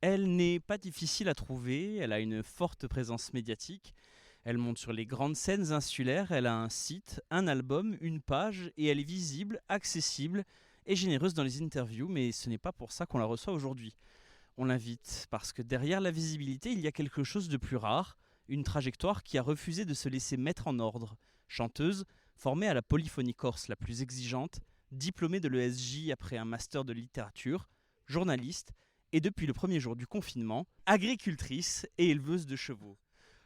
Elle n'est pas difficile à trouver, elle a une forte présence médiatique. Elle monte sur les grandes scènes insulaires, elle a un site, un album, une page, et elle est visible, accessible et généreuse dans les interviews, mais ce n'est pas pour ça qu'on la reçoit aujourd'hui. On l'invite parce que derrière la visibilité, il y a quelque chose de plus rare, une trajectoire qui a refusé de se laisser mettre en ordre. Chanteuse, formée à la polyphonie corse la plus exigeante, diplômée de l'ESJ après un master de littérature, journaliste et depuis le premier jour du confinement, agricultrice et éleveuse de chevaux.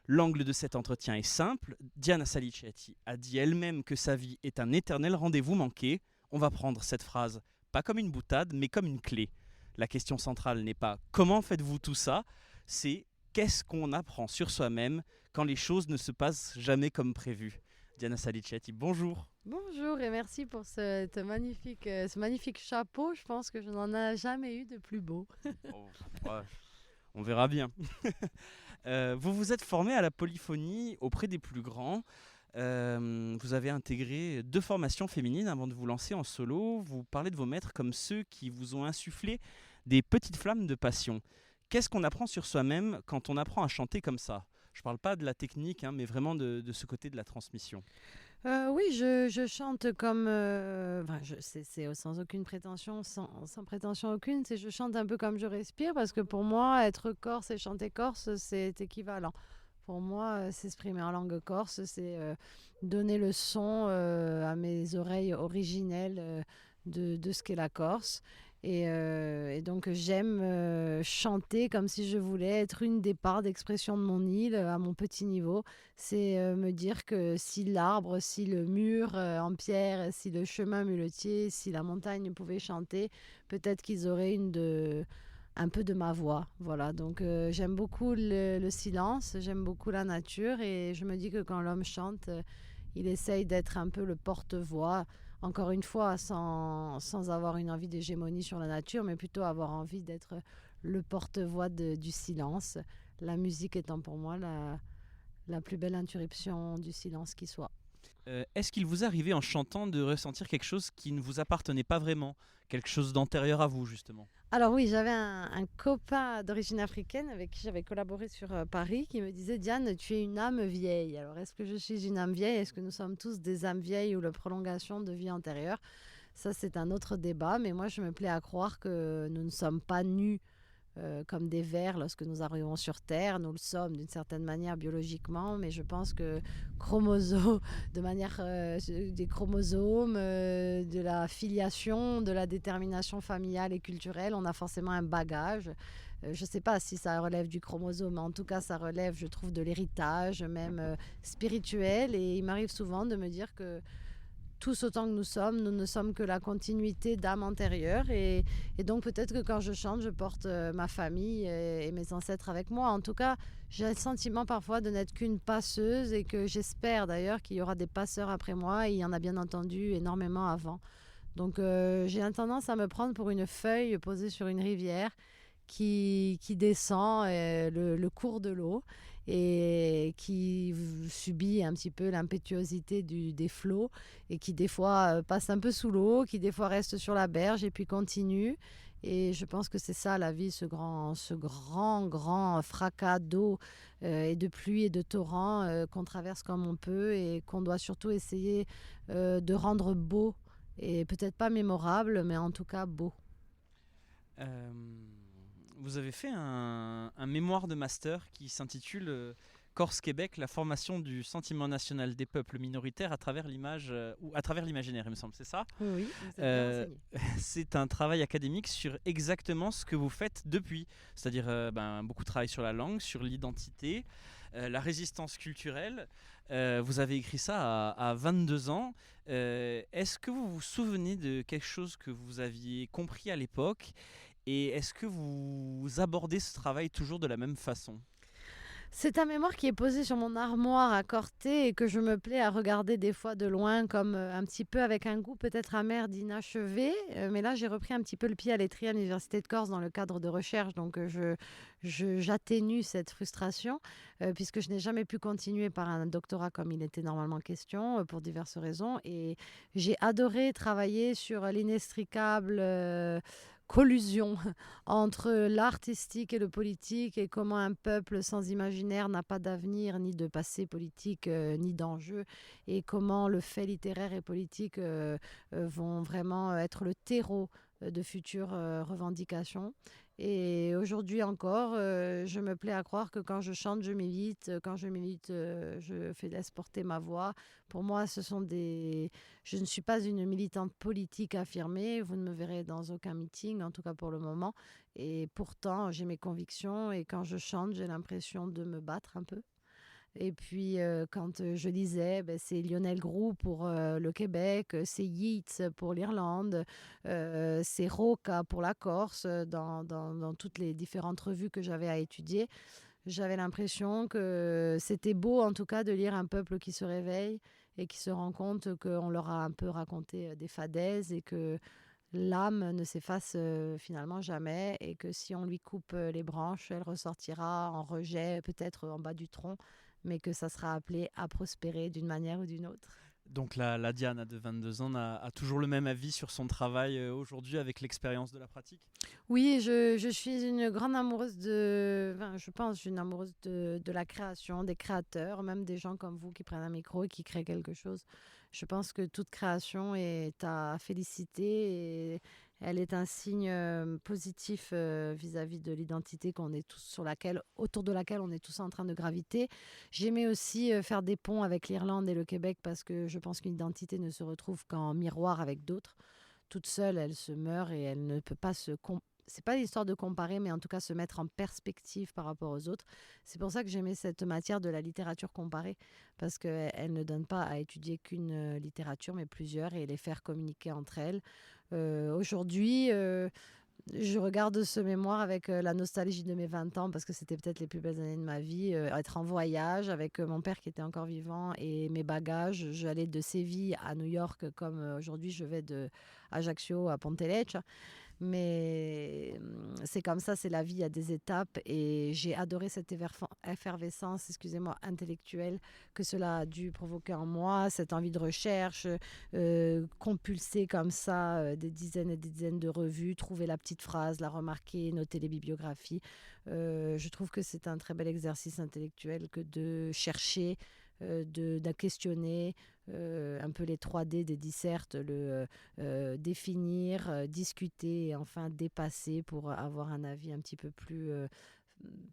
L'angle de cet entretien est simple. Diana Salicetti a dit elle-même que sa vie est un éternel rendez-vous manqué. On va prendre cette phrase pas comme une boutade, mais comme une clé. La question centrale n'est pas comment faites-vous tout ça, c'est qu'est-ce qu'on apprend sur soi-même quand les choses ne se passent jamais comme prévu. Diana Salicetti, bonjour. Bonjour et merci pour ce magnifique chapeau. Je pense que je n'en ai jamais eu de plus beau. Oh, ouais, on verra bien. Vous vous êtes formé à la polyphonie auprès des plus grands. Vous avez intégré 2 formations féminines avant de vous lancer en solo. Vous parlez de vos maîtres comme ceux qui vous ont insufflé des petites flammes de passion. Qu'est-ce qu'on apprend sur soi-même quand on apprend à chanter comme ça? Je ne parle pas de la technique, hein, mais vraiment de ce côté de la transmission. Oui, je chante comme... c'est sans aucune prétention, sans prétention aucune. Je chante un peu comme je respire parce que pour moi, être corse et chanter corse, c'est équivalent. Pour moi, s'exprimer en langue corse, c'est donner le son à mes oreilles originelles de ce qu'est la Corse. Et donc j'aime chanter comme si je voulais être une des parts d'expression de mon île à mon petit niveau. C'est me dire que si l'arbre, si le mur en pierre, si le chemin muletier, si la montagne pouvait chanter, peut-être qu'ils auraient un peu de ma voix. Voilà, donc j'aime beaucoup le silence, j'aime beaucoup la nature et je me dis que quand l'homme chante, il essaye d'être un peu le porte-voix, encore une fois, sans avoir une envie d'hégémonie sur la nature, mais plutôt avoir envie d'être le porte-voix du silence, la musique étant pour moi la plus belle interruption du silence qui soit. Est-ce qu'il vous arrivait en chantant de ressentir quelque chose qui ne vous appartenait pas vraiment, quelque chose d'antérieur à vous justement? Alors oui, j'avais un copain d'origine africaine avec qui j'avais collaboré sur Paris qui me disait: Diane, tu es une âme vieille. Alors est-ce que je suis une âme vieille? Est-ce que nous sommes tous des âmes vieilles ou la prolongation de vie antérieure? Ça, c'est un autre débat, mais moi, je me plais à croire que nous ne sommes pas nus comme des vers lorsque nous arrivons sur Terre. Nous le sommes d'une certaine manière biologiquement, mais je pense que de manière des chromosomes, de la filiation, de la détermination familiale et culturelle, on a forcément un bagage. Je ne sais pas si ça relève du chromosome, mais en tout cas, ça relève, je trouve, de l'héritage, même spirituel. Et il m'arrive souvent de me dire que tous autant que nous ne sommes que la continuité d'âme antérieure. Et donc peut-être que quand je chante, je porte ma famille et mes ancêtres avec moi. En tout cas, j'ai le sentiment parfois de n'être qu'une passeuse et que j'espère d'ailleurs qu'il y aura des passeurs après moi. Et il y en a bien entendu énormément avant. Donc j'ai une tendance à me prendre pour une feuille posée sur une rivière qui descend le cours de l'eau et qui subit un petit peu l'impétuosité des flots et qui des fois passe un peu sous l'eau, qui des fois reste sur la berge et puis continue. Et je pense que c'est ça la vie, ce grand fracas d'eau et de pluie et de torrents qu'on traverse comme on peut et qu'on doit surtout essayer de rendre beau et peut-être pas mémorable, mais en tout cas beau. Euh, Vous avez fait un mémoire de master qui s'intitule Corse-Québec, la formation du sentiment national des peuples minoritaires à travers l'image ou à travers l'imaginaire, il me semble, c'est ça? Oui, oui, vous êtes bien Euh, renseigné. c'est un travail académique sur exactement ce que vous faites depuis, c'est-à-dire beaucoup de travail sur la langue, sur l'identité, la résistance culturelle. Vous avez écrit ça à 22 ans. Est-ce que vous vous souvenez de quelque chose que vous aviez compris à l'époque et est-ce que vous abordez ce travail toujours de la même façon? C'est un mémoire qui est posé sur mon armoire à Corté et que je me plais à regarder des fois de loin comme un petit peu avec un goût peut-être amer d'inachevé. Mais là, j'ai repris un petit peu le pied à l'étrier à l'Université de Corse dans le cadre de recherche. Donc, j'atténue cette frustration puisque je n'ai jamais pu continuer par un doctorat comme il était normalement question pour diverses raisons. Et j'ai adoré travailler sur l'inextricable collusion entre l'artistique et le politique et comment un peuple sans imaginaire n'a pas d'avenir, ni de passé politique, ni d'enjeu, et comment le fait littéraire et politique vont vraiment être le terreau de futures revendications. Et aujourd'hui encore, je me plais à croire que quand je chante, je milite. Quand je milite, laisse porter ma voix. Pour moi, je ne suis pas une militante politique affirmée. Vous ne me verrez dans aucun meeting, en tout cas pour le moment. Et pourtant, j'ai mes convictions. Et quand je chante, j'ai l'impression de me battre un peu. Et puis, quand je lisais, c'est Lionel Groux pour le Québec, c'est Yeats pour l'Irlande, c'est Roca pour la Corse, dans toutes les différentes revues que j'avais à étudier. J'avais l'impression que c'était beau, en tout cas, de lire un peuple qui se réveille et qui se rend compte qu'on leur a un peu raconté des fadaises et que l'âme ne s'efface finalement jamais, et que si on lui coupe les branches, elle ressortira en rejet, peut-être en bas du tronc, mais que ça sera appelé à prospérer d'une manière ou d'une autre. Donc la Diana de 22 ans a toujours le même avis sur son travail aujourd'hui avec l'expérience de la pratique? Oui, je suis une grande amoureuse je pense une amoureuse de la création, des créateurs, même des gens comme vous qui prennent un micro et qui créent quelque chose. Je pense que toute création est à féliciter, et elle est un signe positif vis-à-vis de l'identité autour de laquelle on est tous en train de graviter. J'aimais aussi faire des ponts avec l'Irlande et le Québec, parce que je pense qu'une identité ne se retrouve qu'en miroir avec d'autres. Toute seule, elle se meurt et elle ne peut pas c'est pas l'histoire de comparer, mais en tout cas se mettre en perspective par rapport aux autres. C'est pour ça que j'aimais cette matière de la littérature comparée, parce qu'elle ne donne pas à étudier qu'une littérature, mais plusieurs, et les faire communiquer entre elles. Aujourd'hui, je regarde ce mémoire avec la nostalgie de mes 20 ans, parce que c'était peut-être les plus belles années de ma vie. Être en voyage avec mon père qui était encore vivant et mes bagages. J'allais de Séville à New York, comme aujourd'hui je vais de Ajaccio à Ponte Lecce. Mais c'est comme ça, c'est la vie, il y a des étapes, et j'ai adoré cette effervescence, intellectuelle que cela a dû provoquer en moi, cette envie de recherche, compulser comme ça des dizaines et des dizaines de revues, trouver la petite phrase, la remarquer, noter les bibliographies. Je trouve que c'est un très bel exercice intellectuel que de chercher, de questionner un peu les 3D des dissertes, définir, discuter et enfin dépasser pour avoir un avis un petit peu plus,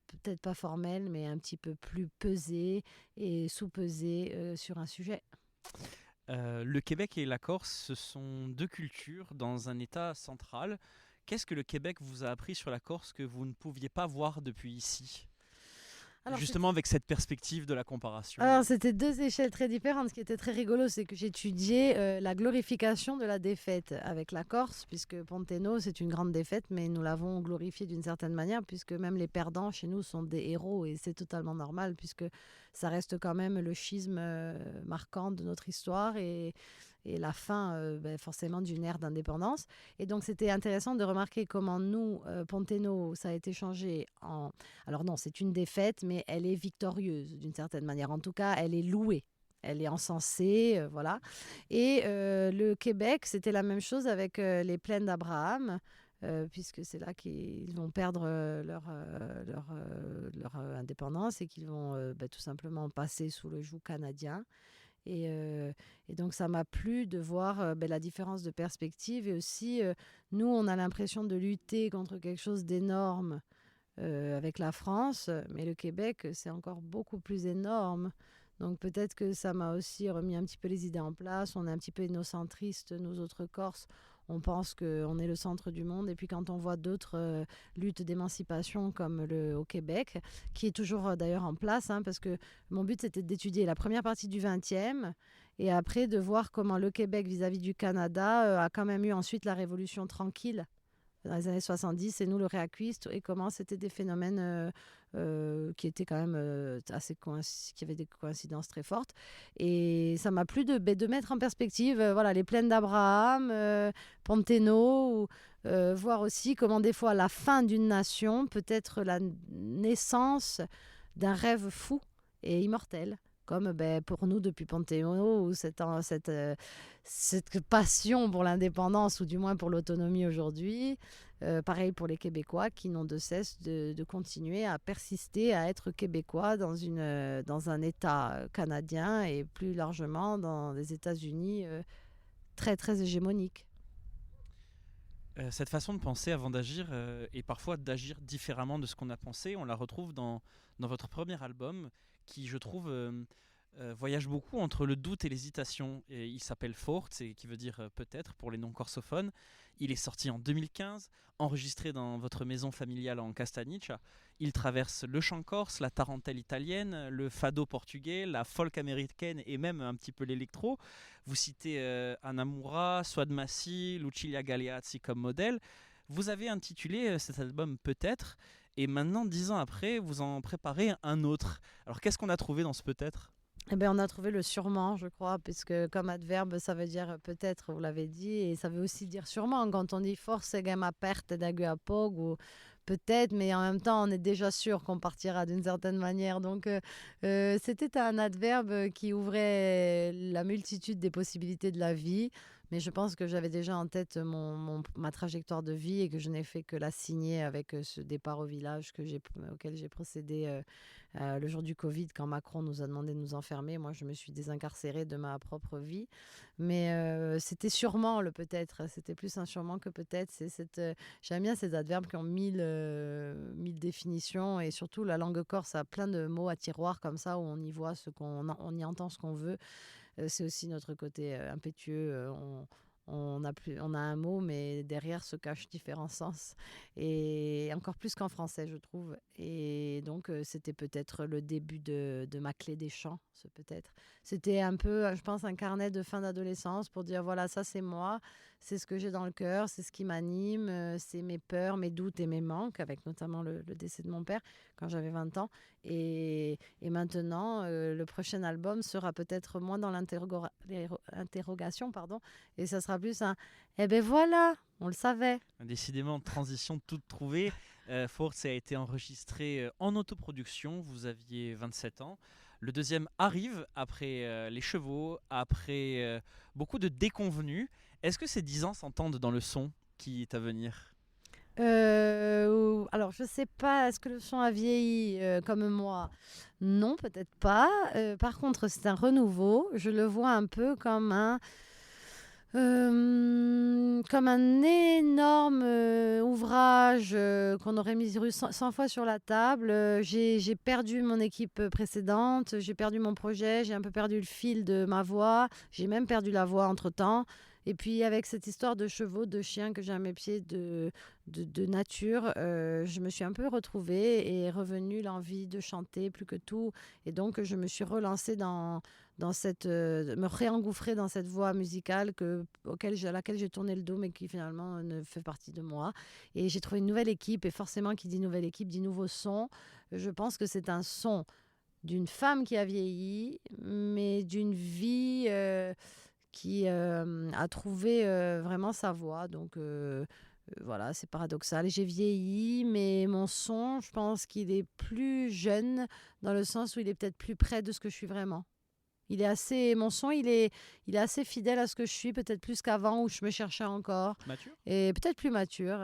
peut-être pas formel, mais un petit peu plus pesé et sous-pesé sur un sujet. Le Québec et la Corse, ce sont deux cultures dans un état central. Qu'est-ce que le Québec vous a appris sur la Corse que vous ne pouviez pas voir depuis ici ? Justement avec cette perspective de la comparaison. Alors c'était deux échelles très différentes. Ce qui était très rigolo, c'est que j'étudiais la glorification de la défaite avec la Corse, puisque Ponteno c'est une grande défaite, mais nous l'avons glorifiée d'une certaine manière, puisque même les perdants chez nous sont des héros, et c'est totalement normal, puisque ça reste quand même le schisme marquant de notre histoire, et la fin forcément d'une ère d'indépendance. Et donc c'était intéressant de remarquer comment nous, Ponteno, ça a été changé en... Alors non, c'est une défaite, mais elle est victorieuse d'une certaine manière. En tout cas, elle est louée. Elle est encensée, voilà. Et le Québec, c'était la même chose avec les plaines d'Abraham, puisque c'est là qu'ils vont perdre leur indépendance, et qu'ils vont tout simplement passer sous le joug canadien. Et donc ça m'a plu de voir la différence de perspective, et aussi nous on a l'impression de lutter contre quelque chose d'énorme avec la France, mais le Québec c'est encore beaucoup plus énorme. Donc peut-être que ça m'a aussi remis un petit peu les idées en place. On est un petit peu énocentristes, nous autres Corses. On pense qu'on est le centre du monde. Et puis quand on voit d'autres luttes d'émancipation comme au Québec, qui est toujours d'ailleurs en place, parce que mon but c'était d'étudier la première partie du XXe, et après de voir comment le Québec vis-à-vis du Canada a quand même eu ensuite la Révolution tranquille dans les années 70, et nous le réacquist, et comment c'était des phénomènes qui étaient quand même qui avaient des coïncidences très fortes. Et ça m'a plu de mettre en perspective les plaines d'Abraham, Ponteno, voir aussi comment des fois la fin d'une nation peut être la naissance d'un rêve fou et immortel, comme pour nous depuis Panthéon, ou cette passion pour l'indépendance, ou du moins pour l'autonomie aujourd'hui. Pareil pour les Québécois qui n'ont de cesse de continuer à persister à être Québécois dans un État canadien et plus largement dans les États-Unis très, très hégémoniques. Cette façon de penser avant d'agir et parfois d'agir différemment de ce qu'on a pensé, on la retrouve dans votre premier album qui, je trouve, voyage beaucoup entre le doute et l'hésitation. Et il s'appelle Forte, qui veut dire peut-être pour les non-corsophones. Il est sorti en 2015, enregistré dans votre maison familiale en Castagniccia. Il traverse le chant corse, la tarentelle italienne, le fado portugais, la folk américaine et même un petit peu l'électro. Vous citez Anna Moura, Suad Massi, Lucilia Galeazzi comme modèle. Vous avez intitulé cet album Peut-être, et maintenant, 10 ans après, vous en préparez un autre. Alors qu'est-ce qu'on a trouvé dans ce Peut-être ? Eh bien, on a trouvé le sûrement, je crois, puisque comme adverbe, ça veut dire peut-être, vous l'avez dit, et ça veut aussi dire sûrement. Quand on dit forse ma perte d'agu à pog, ou peut-être, mais en même temps, on est déjà sûr qu'on partira d'une certaine manière. Donc, c'était un adverbe qui ouvrait la multitude des possibilités de la vie. Mais je pense que j'avais déjà en tête ma trajectoire de vie et que je n'ai fait que la signer avec ce départ au village auquel j'ai procédé le jour du Covid, quand Macron nous a demandé de nous enfermer. Moi, je me suis désincarcérée de ma propre vie. Mais c'était sûrement le peut-être. C'était plus un sûrement que peut-être. J'aime bien ces adverbes qui ont mille définitions. Et surtout, la langue corse a plein de mots à tiroir comme ça, où on y voit on y entend ce qu'on veut. C'est aussi notre côté impétueux. On a un mot, mais derrière se cachent différents sens. Et encore plus qu'en français, je trouve. Et donc, c'était peut-être le début de ma clé des chants, ce peut-être. C'était un peu, je pense, un carnet de fin d'adolescence pour dire, voilà, ça c'est moi, c'est ce que j'ai dans le cœur, c'est ce qui m'anime, c'est mes peurs, mes doutes et mes manques, avec notamment le décès de mon père quand j'avais 20 ans. Et maintenant, le prochain album sera peut-être moins dans l'interrogation, pardon, et ça sera plus un « Eh ben voilà, on le savait ». Décidément, transition toute trouvée. Force a été enregistré en autoproduction, vous aviez 27 ans. Le deuxième arrive après Les Chevaux, après beaucoup de déconvenus. Est-ce que ces 10 ans s'entendent dans le son qui est à venir ? Alors, je sais pas, est-ce que le son a vieilli comme moi ? Non, peut-être pas. Par contre, c'est un renouveau. Je le vois un peu comme un énorme ouvrage qu'on aurait mis 100 fois sur la table. J'ai perdu mon équipe précédente, j'ai perdu mon projet, j'ai un peu perdu le fil de ma voix, j'ai même perdu la voix entre-temps. Et puis avec cette histoire de chevaux, de chiens que j'ai à mes pieds, de nature, je me suis un peu retrouvée et est revenue l'envie de chanter plus que tout. Et donc je me suis relancée me réengouffrer dans cette voie musicale à laquelle j'ai tourné le dos, mais qui finalement ne fait partie de moi. Et j'ai trouvé une nouvelle équipe, et forcément qui dit nouvelle équipe dit nouveau son. Je pense que c'est un son d'une femme qui a vieilli, mais d'une vie qui a trouvé vraiment sa voie. Donc voilà, c'est paradoxal. J'ai vieilli, mais mon son, je pense qu'il est plus jeune, dans le sens où il est peut-être plus près de ce que je suis vraiment. Mon son, il est assez fidèle à ce que je suis, peut-être plus qu'avant où je me cherchais encore. Mature ? Et peut-être plus mature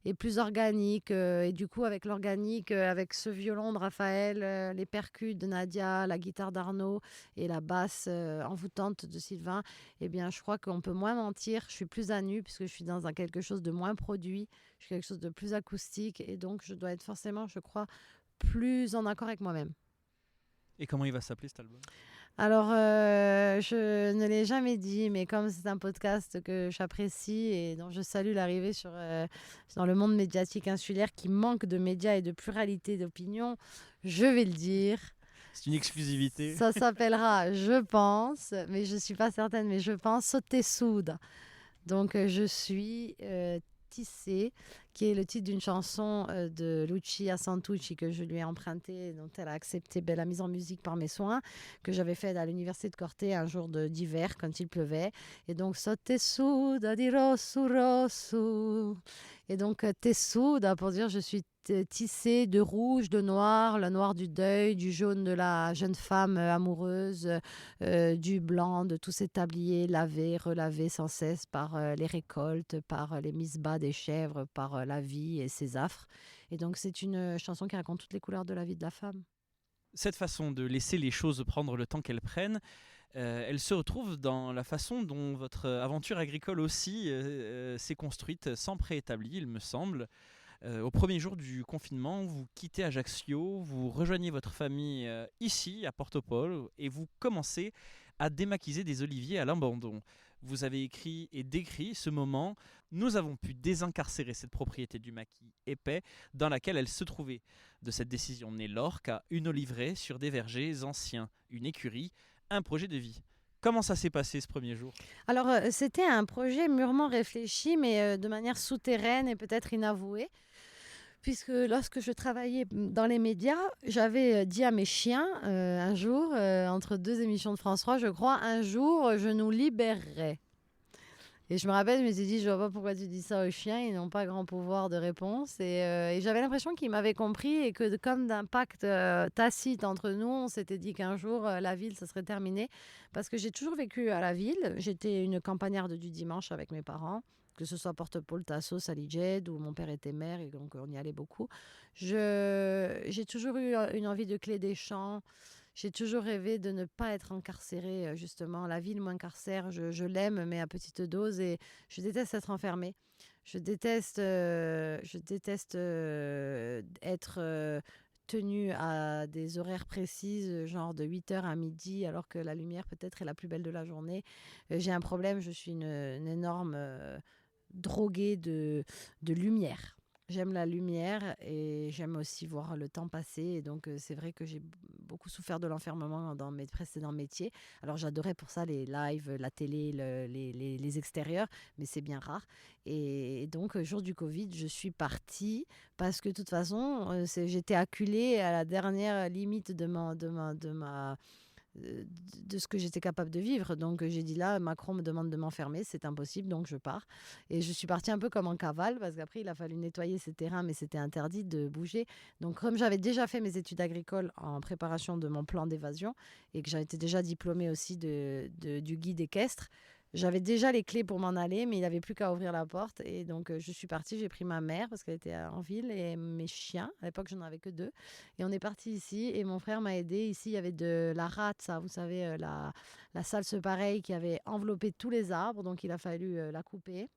et plus organique. Et du coup, avec l'organique, avec ce violon de Raphaël, les percus de Nadia, la guitare d'Arnaud et la basse envoûtante de Sylvain, eh bien, je crois qu'on peut moins mentir. Je suis plus à nu puisque je suis dans quelque chose de moins produit. Je suis quelque chose de plus acoustique. Et donc, je dois être forcément, je crois, plus en accord avec moi-même. Et comment il va s'appeler cet album ? Alors, je ne l'ai jamais dit, mais comme c'est un podcast que j'apprécie et dont je salue l'arrivée dans le monde médiatique insulaire qui manque de médias et de pluralité d'opinion, je vais le dire. C'est une exclusivité. Ça s'appellera, je pense, mais je ne suis pas certaine, mais je pense Sotte Souda. Donc, je suis Tissé, qui est le titre d'une chanson de Lucia Santucci que je lui ai empruntée, dont elle a accepté la mise en musique par mes soins, que j'avais faite à l'université de Corté un jour d'hiver quand il pleuvait. Et donc, Sotte Souda di Rosso Rosso. Et donc, Tessuda pour dire je suis tissé de rouge, de noir, le noir du deuil, du jaune de la jeune femme amoureuse, du blanc de tous ces tabliers lavés, relavés sans cesse par les récoltes, par les mises bas des chèvres, par la vie et ses affres. Et donc c'est une chanson qui raconte toutes les couleurs de la vie de la femme. Cette façon de laisser les choses prendre le temps qu'elles prennent, elle se retrouve dans la façon dont votre aventure agricole aussi s'est construite sans préétabli, il me semble. Au premier jour du confinement, vous quittez Ajaccio, vous rejoignez votre famille ici, à Porto-Polo, et vous commencez à démaquiser des oliviers à l'abandon. Vous avez écrit et décrit ce moment. Nous avons pu désincarcérer cette propriété du maquis épais dans laquelle elle se trouvait. De cette décision naît l'orque, une oliveraie sur des vergers anciens, une écurie, un projet de vie. Comment ça s'est passé ce premier jour ? Alors, c'était un projet mûrement réfléchi, mais de manière souterraine et peut-être inavouée. Puisque lorsque je travaillais dans les médias, j'avais dit à mes chiens un jour, entre deux émissions de France 3, je crois, un jour, je nous libérerai. Et je me rappelle, je me suis dit, je vois pas pourquoi tu dis ça aux chiens, ils n'ont pas grand pouvoir de réponse. Et j'avais l'impression qu'ils m'avaient compris et que comme d'un pacte tacite entre nous, on s'était dit qu'un jour, la ville, ça serait terminé. Parce que j'ai toujours vécu à la ville. J'étais une campagnarde du dimanche avec mes parents, que ce soit Porto-Polo, Tasso, Saliged, où mon père était maire, et donc on y allait beaucoup. J'ai toujours eu une envie de clé des champs. J'ai toujours rêvé de ne pas être incarcérée, justement. La ville m'incarcère, je l'aime, mais à petite dose, et je déteste être enfermée. Je déteste être tenue à des horaires précises, genre de 8h à midi, alors que la lumière peut-être est la plus belle de la journée. J'ai un problème, je suis une énorme droguée de lumière. J'aime la lumière et j'aime aussi voir le temps passer. Et donc, c'est vrai que j'ai beaucoup souffert de l'enfermement dans mes précédents métiers. Alors, j'adorais pour ça les lives, la télé, les extérieurs, mais c'est bien rare. Et donc, jour du Covid, je suis partie parce que de toute façon, j'étais acculée à la dernière limite de ce que j'étais capable de vivre. Donc j'ai dit là, Macron me demande de m'enfermer, c'est impossible, donc je pars. Et je suis partie un peu comme en cavale, parce qu'après il a fallu nettoyer ces terrains, mais c'était interdit de bouger. Donc comme j'avais déjà fait mes études agricoles en préparation de mon plan d'évasion, et que j'avais été déjà diplômée aussi du guide équestre, j'avais déjà les clés pour m'en aller, mais il n'avait plus qu'à ouvrir la porte. Et donc, je suis partie, j'ai pris ma mère parce qu'elle était en ville et mes chiens. À l'époque, je n'en avais que 2. Et on est parti ici et mon frère m'a aidé. Ici, il y avait de la rate, ça, vous savez, la salse pareille qui avait enveloppé tous les arbres. Donc, il a fallu la couper,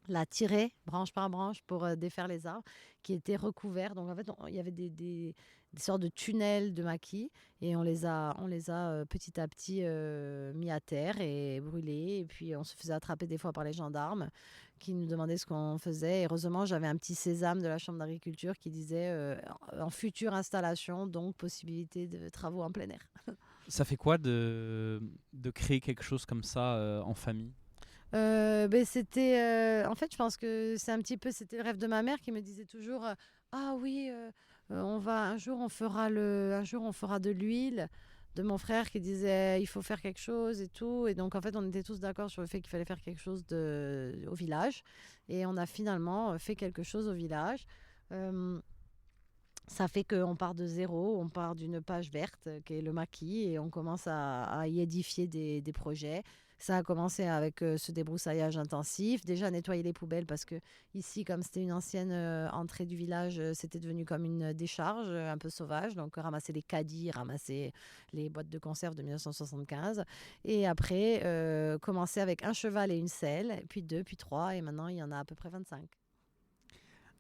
la tirer branche par branche pour défaire les arbres qui étaient recouverts. Donc en fait, il y avait des sortes de tunnels de maquis et on les a petit à petit mis à terre et brûlés. Et puis on se faisait attraper des fois par les gendarmes qui nous demandaient ce qu'on faisait. Et heureusement, j'avais un petit sésame de la Chambre d'agriculture qui disait en future installation, donc possibilité de travaux en plein air. Ça fait quoi de créer quelque chose comme ça en famille ? C'était en fait, je pense que c'est un petit peu, c'était le rêve de ma mère qui me disait toujours ah oui, un jour on fera de l'huile, de mon frère qui disait il faut faire quelque chose et tout. Et donc en fait on était tous d'accord sur le fait qu'il fallait faire quelque chose au village, et on a finalement fait quelque chose au village. Ça fait qu'on part de zéro, on part d'une page verte qui est le maquis, et on commence à y édifier des projets. Ça a commencé avec ce débroussaillage intensif, déjà nettoyer les poubelles, parce que ici, comme c'était une ancienne entrée du village, c'était devenu comme une décharge un peu sauvage. Donc ramasser les caddies, ramasser les boîtes de conserve de 1975. Et après, commencer avec un cheval et une selle, puis 2, puis 3, et maintenant il y en a à peu près 25.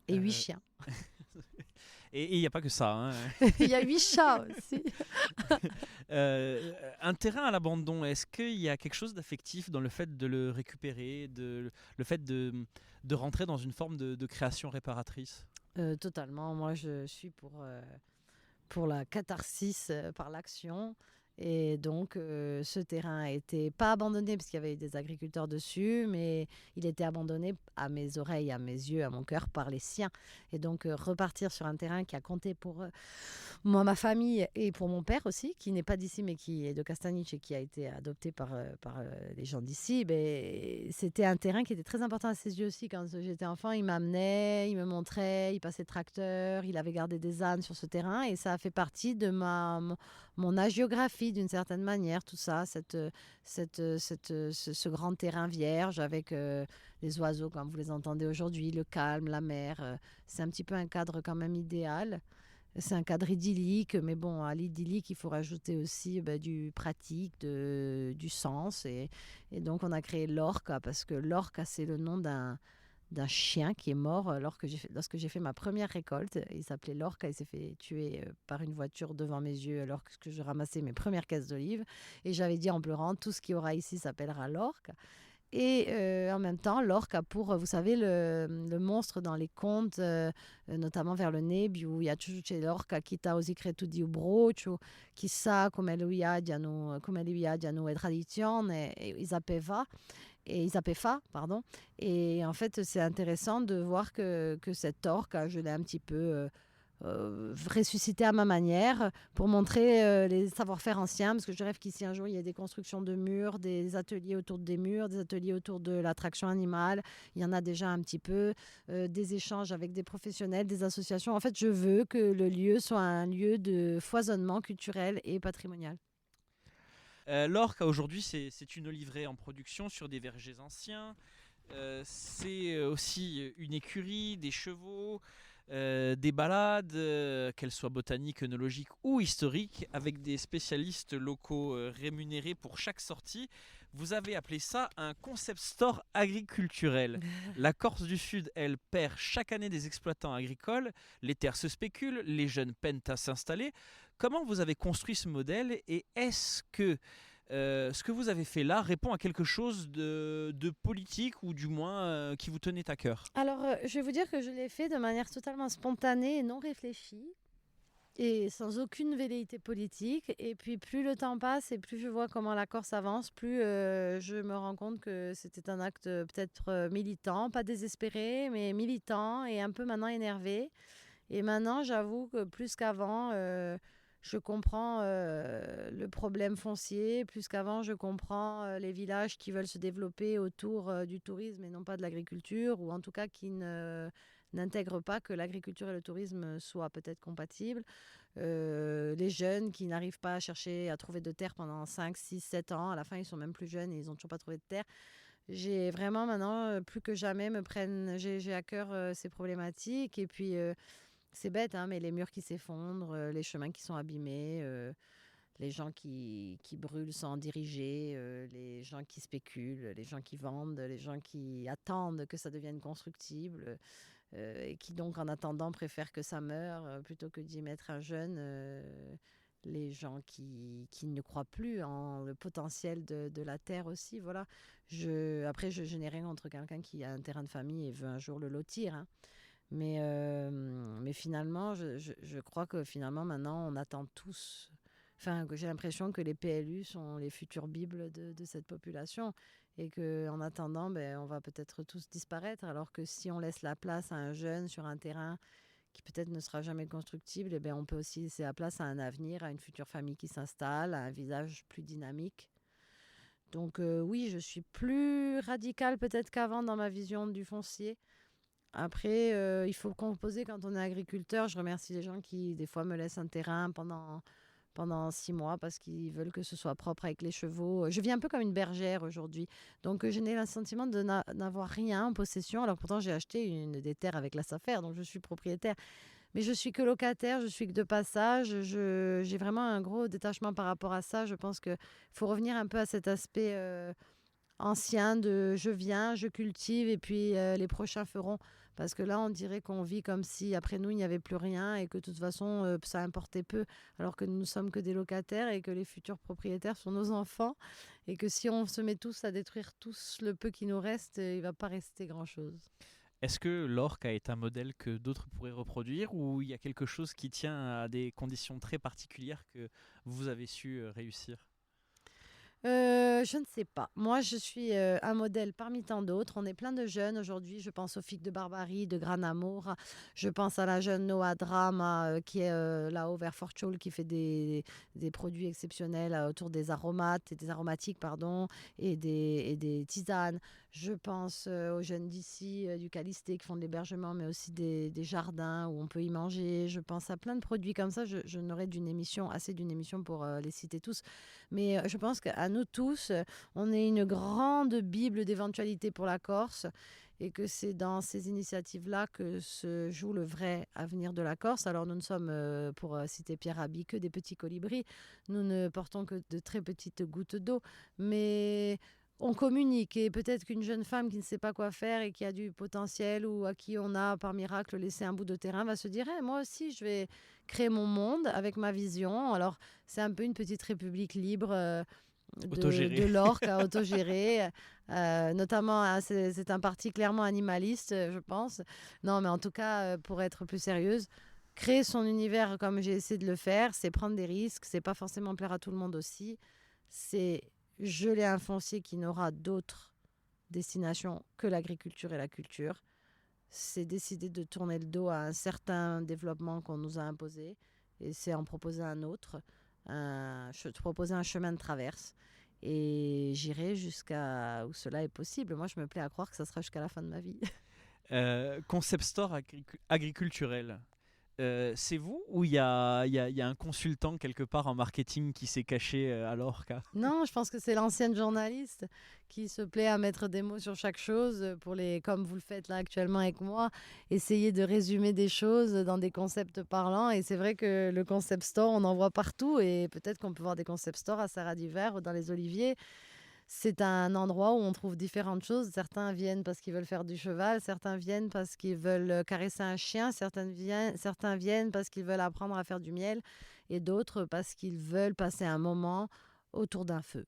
Et 8 chiens. Et il n'y a pas que ça. Hein. Il y a 8 chats aussi. Un terrain à l'abandon, est-ce qu'il y a quelque chose d'affectif dans le fait de le récupérer, le fait de rentrer dans une forme de création réparatrice ? Totalement. Moi, je suis pour la catharsis par l'action. Et donc, ce terrain a été pas abandonné parce qu'il y avait des agriculteurs dessus, mais il était abandonné à mes oreilles, à mes yeux, à mon cœur par les siens. Et donc, repartir sur un terrain qui a compté pour moi, ma famille et pour mon père aussi, qui n'est pas d'ici mais qui est de Castaniche et qui a été adopté par les gens d'ici, ben, c'était un terrain qui était très important à ses yeux aussi. Quand j'étais enfant, il m'amenait, il me montrait, il passait tracteur, il avait gardé des ânes sur ce terrain et ça a fait partie de mon hagiographie d'une certaine manière, tout ça, ce grand terrain vierge avec les oiseaux comme vous les entendez aujourd'hui, le calme, la mer. C'est un petit peu un cadre quand même idéal. C'est un cadre idyllique, mais bon, à l'idyllique, il faut rajouter aussi du pratique, du sens. Et donc, on a créé l'Orca, parce que l'Orca, c'est le nom d'un chien qui est mort lorsque j'ai fait ma première récolte. Il s'appelait l'Orca, il s'est fait tuer par une voiture devant mes yeux alors que je ramassais mes premières caisses d'olives. Et j'avais dit en pleurant, tout ce qu'il y aura ici s'appellera l'Orca. Et en même temps, l'orque a pour, vous savez, le monstre dans les contes, notamment vers le Nebbio, où il y a toujours l'orca qui t'a aussi creato di un brocio, chissà come lui odiano e tradizione, e Isapeva, pardon. Et en fait, c'est intéressant de voir que cet orque, je l'ai un petit peu ressuscité à ma manière pour montrer les savoir-faire anciens, parce que je rêve qu'ici un jour il y ait des constructions de murs, des ateliers autour des murs, des ateliers autour de l'attraction animale. Il y en a déjà un petit peu, des échanges avec des professionnels, des associations. En fait, je veux que le lieu soit un lieu de foisonnement culturel et patrimonial. L'Orca, aujourd'hui, c'est une oliveraie en production sur des vergers anciens. C'est aussi une écurie, des chevaux, des balades, qu'elles soient botaniques, œnologiques ou historiques, avec des spécialistes locaux rémunérés pour chaque sortie. Vous avez appelé ça un concept store agriculturel. La Corse du Sud, elle, perd chaque année des exploitants agricoles, les terres se spéculent, les jeunes peinent à s'installer. Comment vous avez construit ce modèle et est-ce que ce que vous avez fait là répond à quelque chose de politique ou du moins qui vous tenait à cœur? Alors, je vais vous dire que je l'ai fait de manière totalement spontanée et non réfléchie. Et sans aucune velléité politique. Et puis plus le temps passe et plus je vois comment la Corse avance, plus je me rends compte que c'était un acte peut-être militant, pas désespéré, mais militant et un peu maintenant énervé. Et maintenant, j'avoue que plus qu'avant, je comprends le problème foncier. Plus qu'avant, je comprends les villages qui veulent se développer autour du tourisme et non pas de l'agriculture, ou en tout cas qui n'intègrent pas que l'agriculture et le tourisme soient peut-être compatibles. Les jeunes qui n'arrivent pas à chercher à trouver de terre pendant 5, 6, 7 ans. À la fin, ils sont même plus jeunes et ils n'ont toujours pas trouvé de terre. J'ai vraiment maintenant, plus que jamais, j'ai à cœur ces problématiques. Et puis, c'est bête, hein, mais les murs qui s'effondrent, les chemins qui sont abîmés, les gens qui brûlent sans diriger, les gens qui spéculent, les gens qui vendent, les gens qui attendent que ça devienne constructible. Et qui donc en attendant préfèrent que ça meure plutôt que d'y mettre un jeune. Les gens qui ne croient plus en le potentiel de la terre aussi. Voilà. Après, je n'ai rien contre quelqu'un qui a un terrain de famille et veut un jour le lotir. Hein. Mais finalement, je crois que finalement, maintenant, on attend tous. Enfin, que j'ai l'impression que les PLU sont les futures bibles de cette population et qu'en attendant, on va peut-être tous disparaître. Alors que si on laisse la place à un jeune sur un terrain qui peut-être ne sera jamais constructible, on peut aussi laisser la place à un avenir, à une future famille qui s'installe, à un visage plus dynamique. Donc oui, je suis plus radicale peut-être qu'avant dans ma vision du foncier. Après, il faut le composer quand on est agriculteur. Je remercie les gens qui, des fois, me laissent un terrain pendant 6 mois parce qu'ils veulent que ce soit propre avec les chevaux. Je vis un peu comme une bergère aujourd'hui. Donc, je n'ai le sentiment de n'avoir rien en possession. Alors, pourtant, j'ai acheté des terres avec la SAFER, donc je suis propriétaire. Mais je suis que locataire, je suis que de passage. J'ai vraiment un gros détachement par rapport à ça. Je pense qu'il faut revenir un peu à cet aspect ancien de je viens, je cultive et puis les prochains feront. Parce que là, on dirait qu'on vit comme si après nous, il n'y avait plus rien et que de toute façon, ça importait peu. Alors que nous ne sommes que des locataires et que les futurs propriétaires sont nos enfants. Et que si on se met tous à détruire tous le peu qui nous reste, il ne va pas rester grand-chose. Est-ce que l'orque est un modèle que d'autres pourraient reproduire ou il y a quelque chose qui tient à des conditions très particulières que vous avez su réussir? Je ne sais pas. Moi, je suis un modèle parmi tant d'autres. On est plein de jeunes aujourd'hui. Je pense aux Figues de Barbarie, de Gran Amour. Je pense à la jeune Noah Drama qui est là-haut vers Fort Chowle, qui fait des produits exceptionnels autour des aromates et des aromatiques, pardon, et des tisanes. Je pense aux jeunes d'ici, du Calisté, qui font de l'hébergement, mais aussi des jardins où on peut y manger. Je pense à plein de produits comme ça. Je n'aurais assez d'une émission pour les citer tous. Mais je pense qu'à nous tous, on est une grande bible d'éventualité pour la Corse et que c'est dans ces initiatives-là que se joue le vrai avenir de la Corse. Alors nous ne sommes, pour citer Pierre Rabhi, que des petits colibris. Nous ne portons que de très petites gouttes d'eau. Mais on communique et peut-être qu'une jeune femme qui ne sait pas quoi faire et qui a du potentiel ou à qui on a par miracle laissé un bout de terrain va se dire moi aussi je vais créer mon monde avec ma vision. Alors c'est un peu une petite république libre de Autogéré. l'orque à autogérer. Notamment, c'est un parti clairement animaliste, je pense. Non, mais en tout cas, pour être plus sérieuse, créer son univers comme j'ai essayé de le faire, c'est prendre des risques, c'est pas forcément plaire à tout le monde aussi. C'est geler un foncier qui n'aura d'autres destinations que l'agriculture et la culture. C'est décider de tourner le dos à un certain développement qu'on nous a imposé et c'est en proposer un autre. Proposer un chemin de traverse et j'irai jusqu'à où cela est possible. Moi, je me plais à croire que ça sera jusqu'à la fin de ma vie. Concept store agriculturel. C'est vous ou il y a un consultant quelque part en marketing qui s'est caché à l'orca? Non, je pense que c'est l'ancienne journaliste qui se plaît à mettre des mots sur chaque chose pour comme vous le faites là actuellement avec moi, essayer de résumer des choses dans des concepts parlants. Et c'est vrai que le concept store, on en voit partout et peut-être qu'on peut voir des concept stores à Sarah d'Hiver ou dans les Oliviers. C'est un endroit où on trouve différentes choses. Certains viennent parce qu'ils veulent faire du cheval, certains viennent parce qu'ils veulent caresser un chien, certains viennent parce qu'ils veulent apprendre à faire du miel et d'autres parce qu'ils veulent passer un moment autour d'un feu.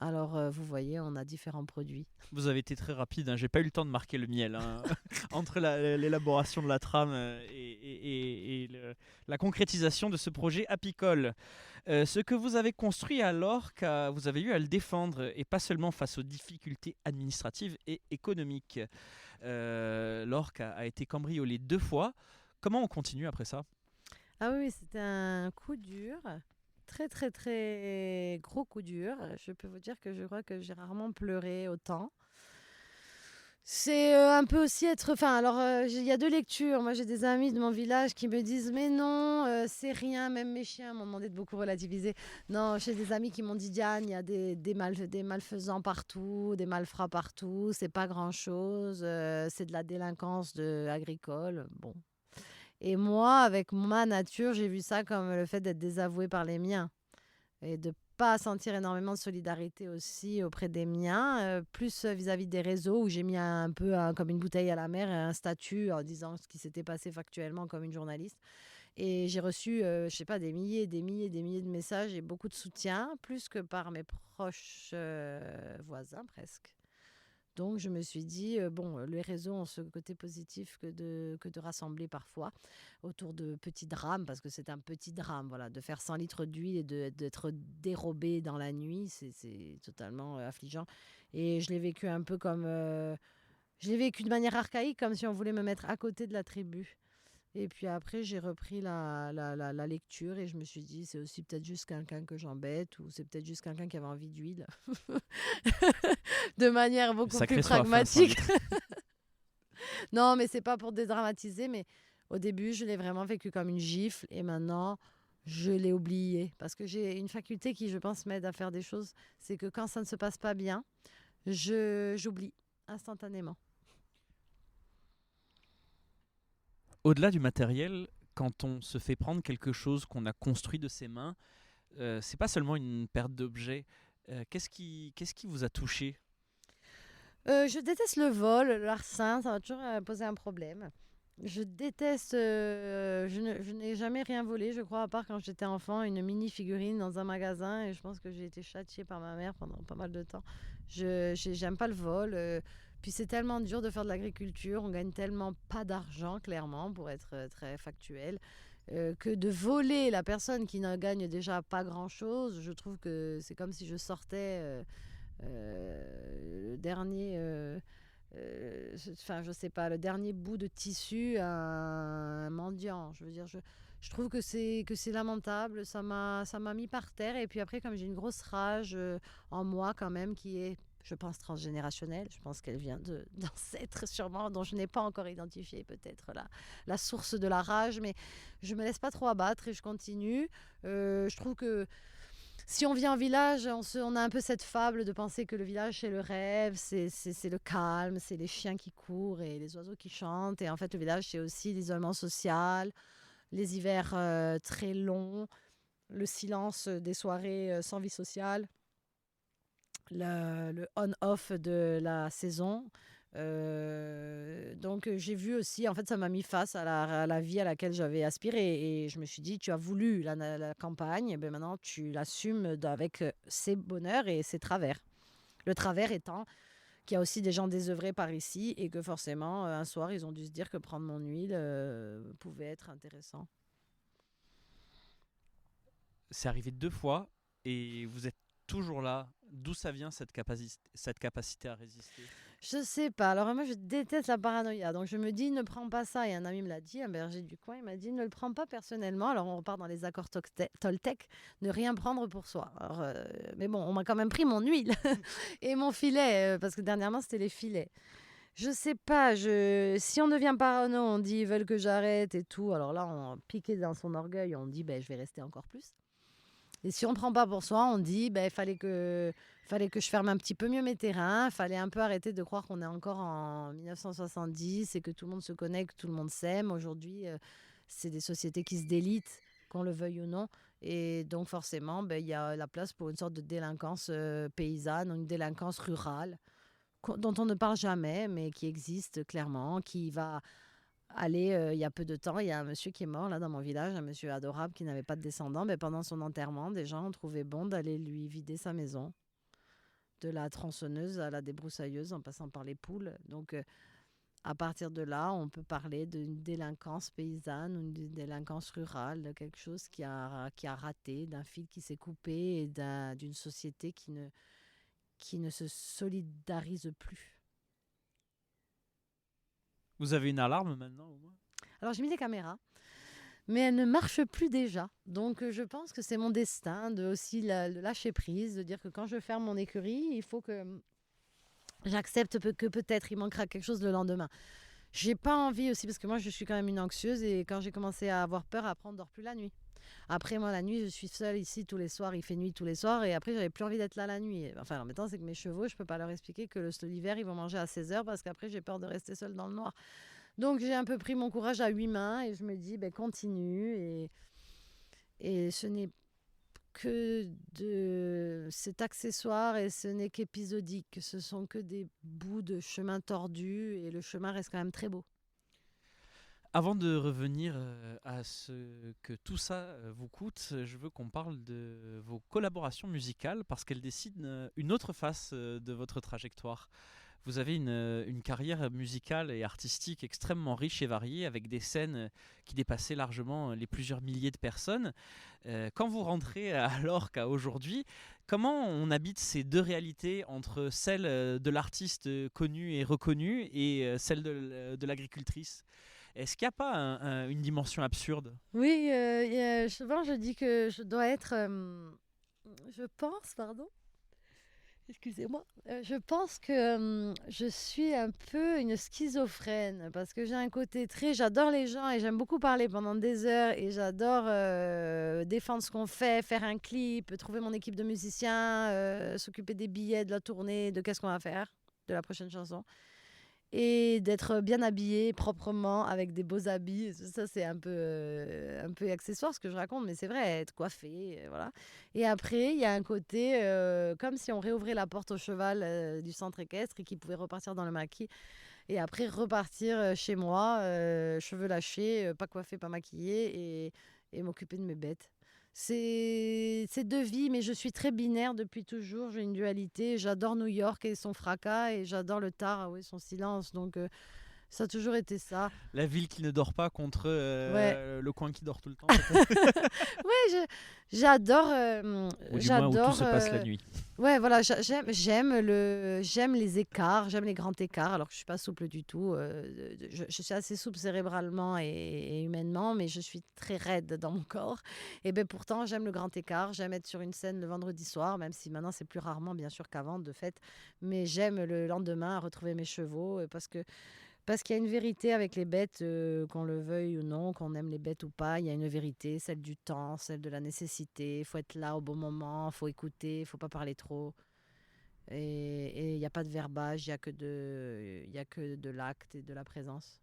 Alors, vous voyez, on a différents produits. Vous avez été très rapide, hein. J'ai pas eu le temps de marquer le miel, hein. Entre l'élaboration de la trame et la concrétisation de ce projet apicole. Ce que vous avez construit à l'Orque, vous avez eu à le défendre, et pas seulement face aux difficultés administratives et économiques. L'Orque a été cambriolé 2 fois. Comment on continue après ça? Ah oui, c'était un coup dur. Très, très, très gros coup dur. Je peux vous dire que je crois que j'ai rarement pleuré autant. C'est un peu aussi être. Enfin, alors, il y a 2 lectures. Moi, j'ai des amis de mon village qui me disent mais non, c'est rien. Même mes chiens m'ont demandé de beaucoup relativiser. Non, j'ai des amis qui m'ont dit Diane, il y a des malfaisants partout, des malfrats partout. C'est pas grand-chose. C'est de la délinquance agricole. Bon. Et moi, avec ma nature, j'ai vu ça comme le fait d'être désavoué par les miens et de pas sentir énormément de solidarité aussi auprès des miens, plus vis-à-vis des réseaux où j'ai mis un peu comme une bouteille à la mer, un statut en disant ce qui s'était passé factuellement comme une journaliste. Et j'ai reçu, je sais pas, des milliers, des milliers, des milliers de messages et beaucoup de soutien, plus que par mes proches voisins presque. Donc, je me suis dit, bon, les réseaux ont ce côté positif que de rassembler parfois autour de petits drames, parce que c'est un petit drame, voilà, de faire 100 litres d'huile et d'être dérobé dans la nuit, c'est totalement affligeant. Et je l'ai vécu un peu comme... je l'ai vécu de manière archaïque, comme si on voulait me mettre à côté de la tribu. Et puis après, j'ai repris la lecture et je me suis dit, c'est aussi peut-être juste quelqu'un que j'embête ou c'est peut-être juste quelqu'un qui avait envie d'huile. De manière beaucoup plus Sacrée soif, hein, 100 pragmatique. litres. Non, mais c'est pas pour dédramatiser, mais au début, je l'ai vraiment vécu comme une gifle et maintenant, je l'ai oublié. Parce que j'ai une faculté qui, je pense, m'aide à faire des choses. C'est que quand ça ne se passe pas bien, j'oublie instantanément. Au-delà du matériel, quand on se fait prendre quelque chose qu'on a construit de ses mains, c'est pas seulement une perte d'objet. Qu'est-ce qui vous a touché? Je déteste le vol, le larcin, ça va toujours poser un problème. Je déteste, je n'ai jamais rien volé, je crois, à part quand j'étais enfant, une mini figurine dans un magasin et je pense que j'ai été châtiée par ma mère pendant pas mal de temps. J'aime pas le vol. Puis c'est tellement dur de faire de l'agriculture, on gagne tellement pas d'argent, clairement, pour être très factuel, que de voler la personne qui ne gagne déjà pas grand-chose, je trouve que c'est comme si je sortais le dernier... enfin, je sais pas, le dernier bout de tissu à un mendiant. Je veux dire, je trouve que c'est lamentable. Ça m'a mis par terre. Et puis après, comme j'ai une grosse rage en moi quand même, qui est, je pense, transgénérationnelle. Je pense qu'elle vient d'ancêtres sûrement, dont je n'ai pas encore identifié peut-être la source de la rage. Mais je me laisse pas trop abattre et je continue. Je trouve que si on vit en village, on a un peu cette fable de penser que le village, c'est le rêve, c'est le calme, c'est les chiens qui courent et les oiseaux qui chantent. Et en fait, le village, c'est aussi l'isolement social, les hivers très longs, le silence des soirées sans vie sociale, le on-off de la saison. Donc j'ai vu aussi, en fait, ça m'a mis face à la vie à laquelle j'avais aspiré. Et je me suis dit, tu as voulu la campagne, et ben maintenant tu l'assumes avec ses bonheurs et ses travers. Le travers étant qu'il y a aussi des gens désœuvrés par ici et que forcément, un soir, ils ont dû se dire que prendre mon huile pouvait être intéressant. C'est arrivé 2 fois et vous êtes toujours là. D'où ça vient cette capacité à résister? Je sais pas. Alors moi, je déteste la paranoïa. Donc je me dis, ne prends pas ça. Et un ami me l'a dit, un berger du coin, il m'a dit, ne le prends pas personnellement. Alors on repart dans les accords Toltec, ne rien prendre pour soi. Alors, mais bon, on m'a quand même pris mon huile et mon filet, parce que dernièrement, c'était les filets. Je sais pas, si on devient parano, on dit ils veulent que j'arrête et tout. Alors là, on piqué dans son orgueil, on dit ben, je vais rester encore plus. Et si on ne prend pas pour soi, on dit ben, fallait que je ferme un petit peu mieux mes terrains, fallait un peu arrêter de croire qu'on est encore en 1970 et que tout le monde se connaît, que tout le monde s'aime. Aujourd'hui, c'est des sociétés qui se délitent, qu'on le veuille ou non. Et donc forcément, ben, y a la place pour une sorte de délinquance paysanne ou une délinquance rurale dont on ne parle jamais, mais qui existe clairement, qui va aller, il y a peu de temps, il y a un monsieur qui est mort là dans mon village, un monsieur adorable qui n'avait pas de descendants. Mais pendant son enterrement, des gens ont trouvé bon d'aller lui vider sa maison, de la tronçonneuse à la débroussailleuse en passant par les poules. Donc à partir de là, on peut parler d'une délinquance paysanne ou d'une délinquance rurale, de quelque chose qui a raté, d'un fil qui s'est coupé et d'une société qui ne se solidarise plus. Vous avez une alarme maintenant au moins? Alors j'ai mis des caméras, mais elles ne marchent plus déjà. Donc je pense que c'est mon destin de aussi de lâcher prise, de dire que quand je ferme mon écurie, il faut que j'accepte que peut-être il manquera quelque chose le lendemain. J'ai pas envie aussi, parce que moi je suis quand même une anxieuse, et quand j'ai commencé à avoir peur, après on ne dort plus la nuit. Après moi la nuit, je suis seule ici tous les soirs, il fait nuit tous les soirs, et après j'avais plus envie d'être là la nuit. Enfin, maintenant c'est que mes chevaux, je peux pas leur expliquer que l'hiver ils vont manger à 16h parce qu'après j'ai peur de rester seule dans le noir. Donc j'ai un peu pris mon courage à 8 mains et je me dis, ben, continue. Et ce n'est que cet accessoire et ce n'est qu'épisodique. Ce sont que des bouts de chemin tordus et le chemin reste quand même très beau. Avant de revenir à ce que tout ça vous coûte, je veux qu'on parle de vos collaborations musicales parce qu'elles dessinent une autre face de votre trajectoire. Vous avez une carrière musicale et artistique extrêmement riche et variée avec des scènes qui dépassaient largement les plusieurs milliers de personnes. Quand vous rentrez à Lorca aujourd'hui, comment on habite ces deux réalités entre celle de l'artiste connu et reconnu et celle de l'agricultrice? Est-ce qu'il n'y a pas une dimension absurde? Oui, souvent je dis que je dois être... je pense, pardon. Excusez-moi. Je pense que je suis un peu une schizophrène parce que j'ai un côté très... J'adore les gens et j'aime beaucoup parler pendant des heures et j'adore défendre ce qu'on fait, faire un clip, trouver mon équipe de musiciens, s'occuper des billets, de la tournée, de qu'est-ce qu'on va faire, de la prochaine chanson. Et d'être bien habillée, proprement, avec des beaux habits. Ça, c'est un peu accessoire ce que je raconte, mais c'est vrai, être coiffée, voilà. Et après, il y a un côté comme si on réouvrait la porte au cheval du centre équestre et qu'il pouvait repartir dans le maquis. Et après, repartir chez moi, cheveux lâchés, pas coiffée, pas maquillée, et m'occuper de mes bêtes. C'est deux vies, mais je suis très binaire depuis toujours. J'ai une dualité. J'adore New York et son fracas, et j'adore le tard et son silence. Donc, ça a toujours été ça. La ville qui ne dort pas contre Ouais. le coin qui dort tout le temps, peut-être. Ouais, j'adore. Ou du moins où tout J'adore. se passe la nuit. Ouais, voilà, j'aime les écarts, j'aime les grands écarts, alors que je suis pas souple du tout. Je suis assez souple cérébralement et humainement, mais je suis très raide dans mon corps. Et ben pourtant, j'aime le grand écart. J'aime être sur une scène le vendredi soir, même si maintenant c'est plus rarement, bien sûr, qu'avant, de fait. Mais j'aime le lendemain retrouver mes chevaux, parce qu'il y a une vérité avec les bêtes, qu'on le veuille ou non, qu'on aime les bêtes ou pas. Il y a une vérité, celle du temps, celle de la nécessité. Il faut être là au bon moment, il faut écouter, il faut pas parler trop. Et il n'y a pas de verbage, il y a que de l'acte et de la présence.